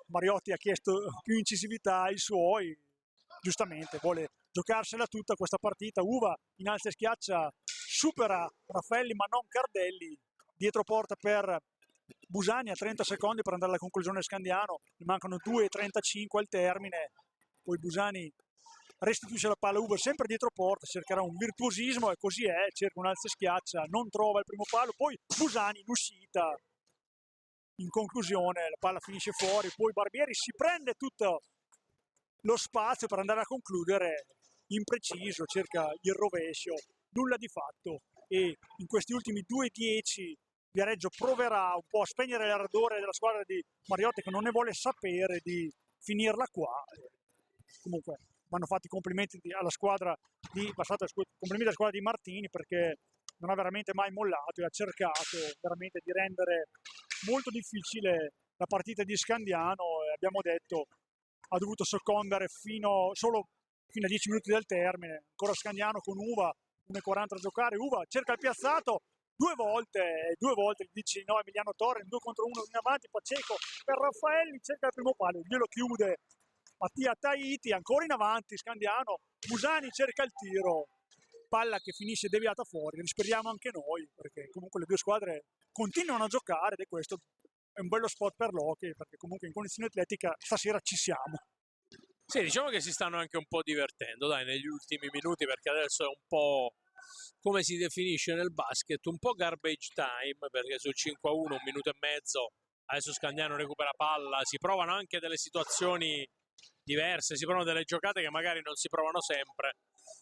Mariotti ha chiesto più incisività ai suoi, giustamente vuole giocarsela tutta questa partita. Uva in alza e schiaccia, supera Raffaelli ma non Cardelli, dietro porta per Busani a 30 secondi per andare alla conclusione Scandiano, ne mancano 2,35 al termine, poi Busani restituisce la palla a Uva sempre dietro porta, cercherà un virtuosismo e così è, cerca un alza e schiaccia, non trova il primo palo, poi Busani in uscita, in conclusione la palla finisce fuori, poi Barbieri si prende tutto lo spazio per andare a concludere, impreciso, cerca il rovescio, nulla di fatto, e in questi ultimi 2,10 Viareggio proverà un po' a spegnere l'ardore della squadra di Mariotti che non ne vuole sapere di finirla qua. Comunque vanno fatti i complimenti alla squadra complimenti alla squadra di Martini perché non ha veramente mai mollato e ha cercato veramente di rendere molto difficile la partita di Scandiano e abbiamo detto ha dovuto soccombere solo fino a 10 minuti del termine. Ancora Scandiano con Uva, 1,40 a giocare, Uva cerca il piazzato due volte gli dice no Emiliano Torre, 2 contro 1 in avanti, Paceco per Raffaelli, cerca il primo palo, glielo chiude Mattia Tahiti, ancora in avanti Scandiano, Busani cerca il tiro, palla che finisce deviata fuori, speriamo anche noi perché comunque le due squadre continuano a giocare ed è questo è un bello spot per l'hockey perché comunque in condizione atletica stasera ci siamo. Sì, diciamo che si stanno anche un po' divertendo, dai, negli ultimi minuti, perché adesso è un po' come si definisce nel basket, un po' garbage time, perché sul 5-1, 1 minuto e mezzo, adesso Scandiano recupera palla, si provano anche delle situazioni diverse, si provano delle giocate che magari non si provano sempre,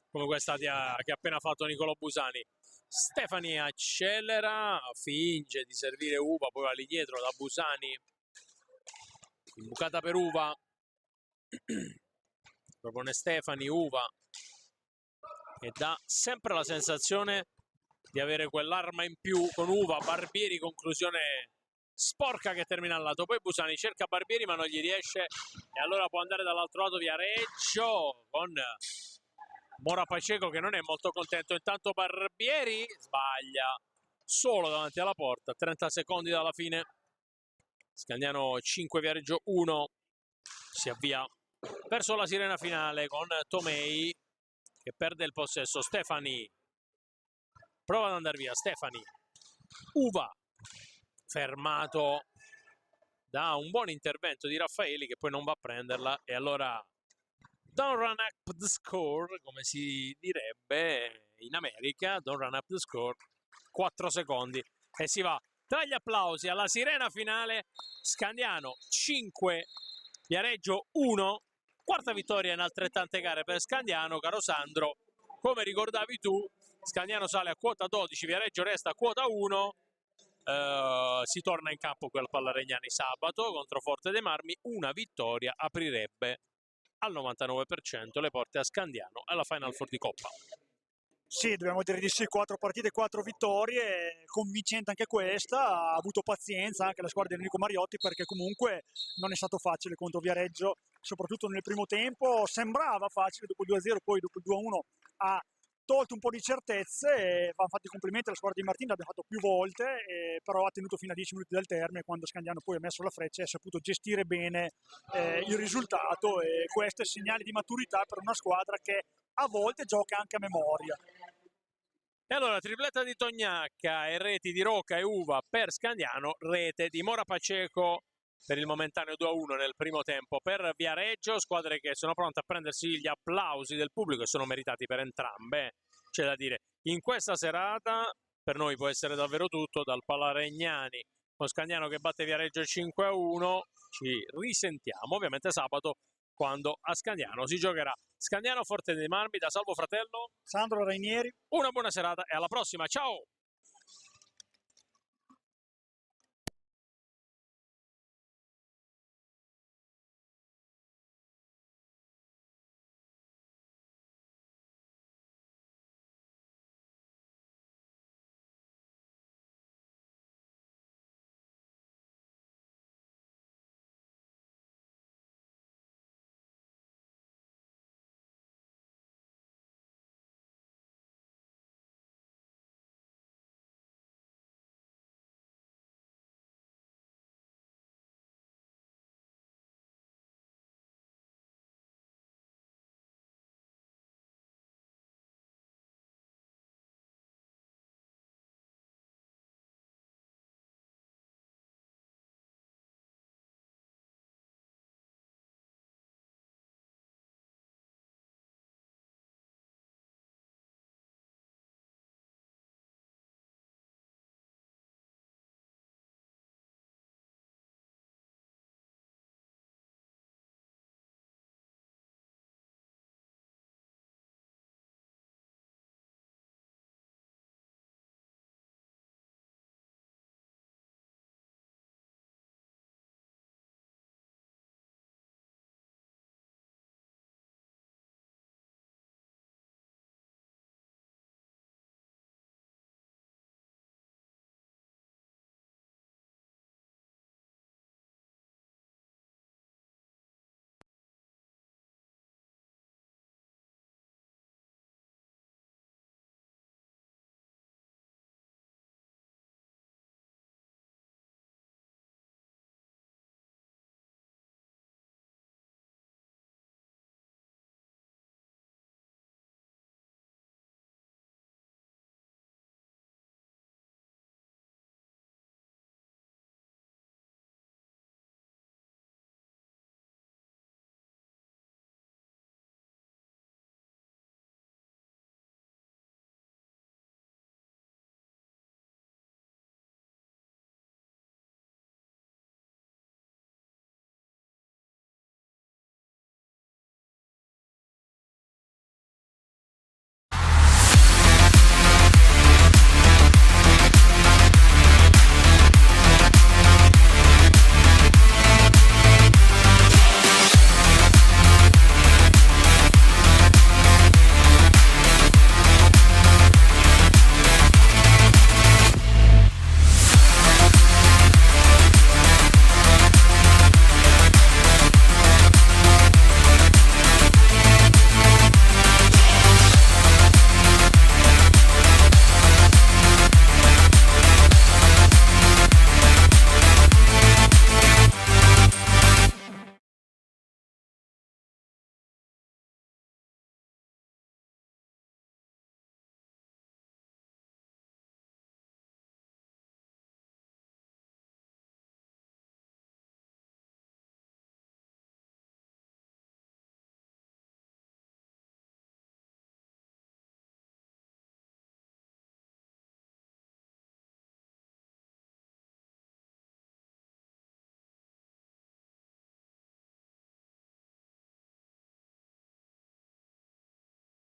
come questa che ha appena fatto Nicolò Busani. Stefani accelera, finge di servire Uva, poi va lì dietro da Busani, imbucata per Uva, propone Stefani, Uva, e dà sempre la sensazione di avere quell'arma in più con Uva, Barbieri, conclusione sporca che termina al lato, poi Busani cerca Barbieri ma non gli riesce e allora può andare dall'altro lato Viareggio con Mora Paceco che non è molto contento, intanto Barbieri sbaglia solo davanti alla porta, 30 secondi dalla fine, Scandiano 5 Viareggio 1, si avvia verso la sirena finale con Tomei che perde il possesso, Stefani prova ad andare via, Stefani, Uva fermato da un buon intervento di Raffaelli che poi non va a prenderla e allora don't run up the score, come si direbbe in America, don't run up the score, 4 secondi e si va tra gli applausi alla sirena finale. Scandiano 5 Viareggio 1, quarta vittoria in altrettante gare per Scandiano, caro Sandro, come ricordavi tu Scandiano sale a quota 12, Viareggio resta a quota 1. Si torna in campo qui al Pallaregnani sabato contro Forte dei Marmi, una vittoria aprirebbe al 99% le porte a Scandiano alla Final Four di Coppa. Sì, dobbiamo dire di sì, 4 partite, 4 vittorie, convincente anche questa, ha avuto pazienza anche la squadra di Enrico Mariotti perché comunque non è stato facile contro Viareggio, soprattutto nel primo tempo, sembrava facile, dopo il 2-0, poi dopo il 2-1 ha tolto un po' di certezze e vanno fatti i complimenti alla squadra di Martini, l'abbiamo fatto più volte, però ha tenuto fino a 10 minuti dal termine quando Scandiano poi ha messo la freccia e ha saputo gestire bene il risultato e questo è segnale di maturità per una squadra che a volte gioca anche a memoria. E allora tripletta di Tognacca e reti di Rocca e Uva per Scandiano, rete di Mora Paceco per il momentaneo 2-1 nel primo tempo per Viareggio, squadre che sono pronte a prendersi gli applausi del pubblico e sono meritati per entrambe, c'è da dire. In questa serata per noi può essere davvero tutto, dal Pallaregnani con Scandiano che batte Viareggio 5-1, ci risentiamo ovviamente sabato quando a Scandiano si giocherà. Scandiano Forte dei Marmi, da Salvo Fratello, Sandro Rainieri, una buona serata e alla prossima, ciao!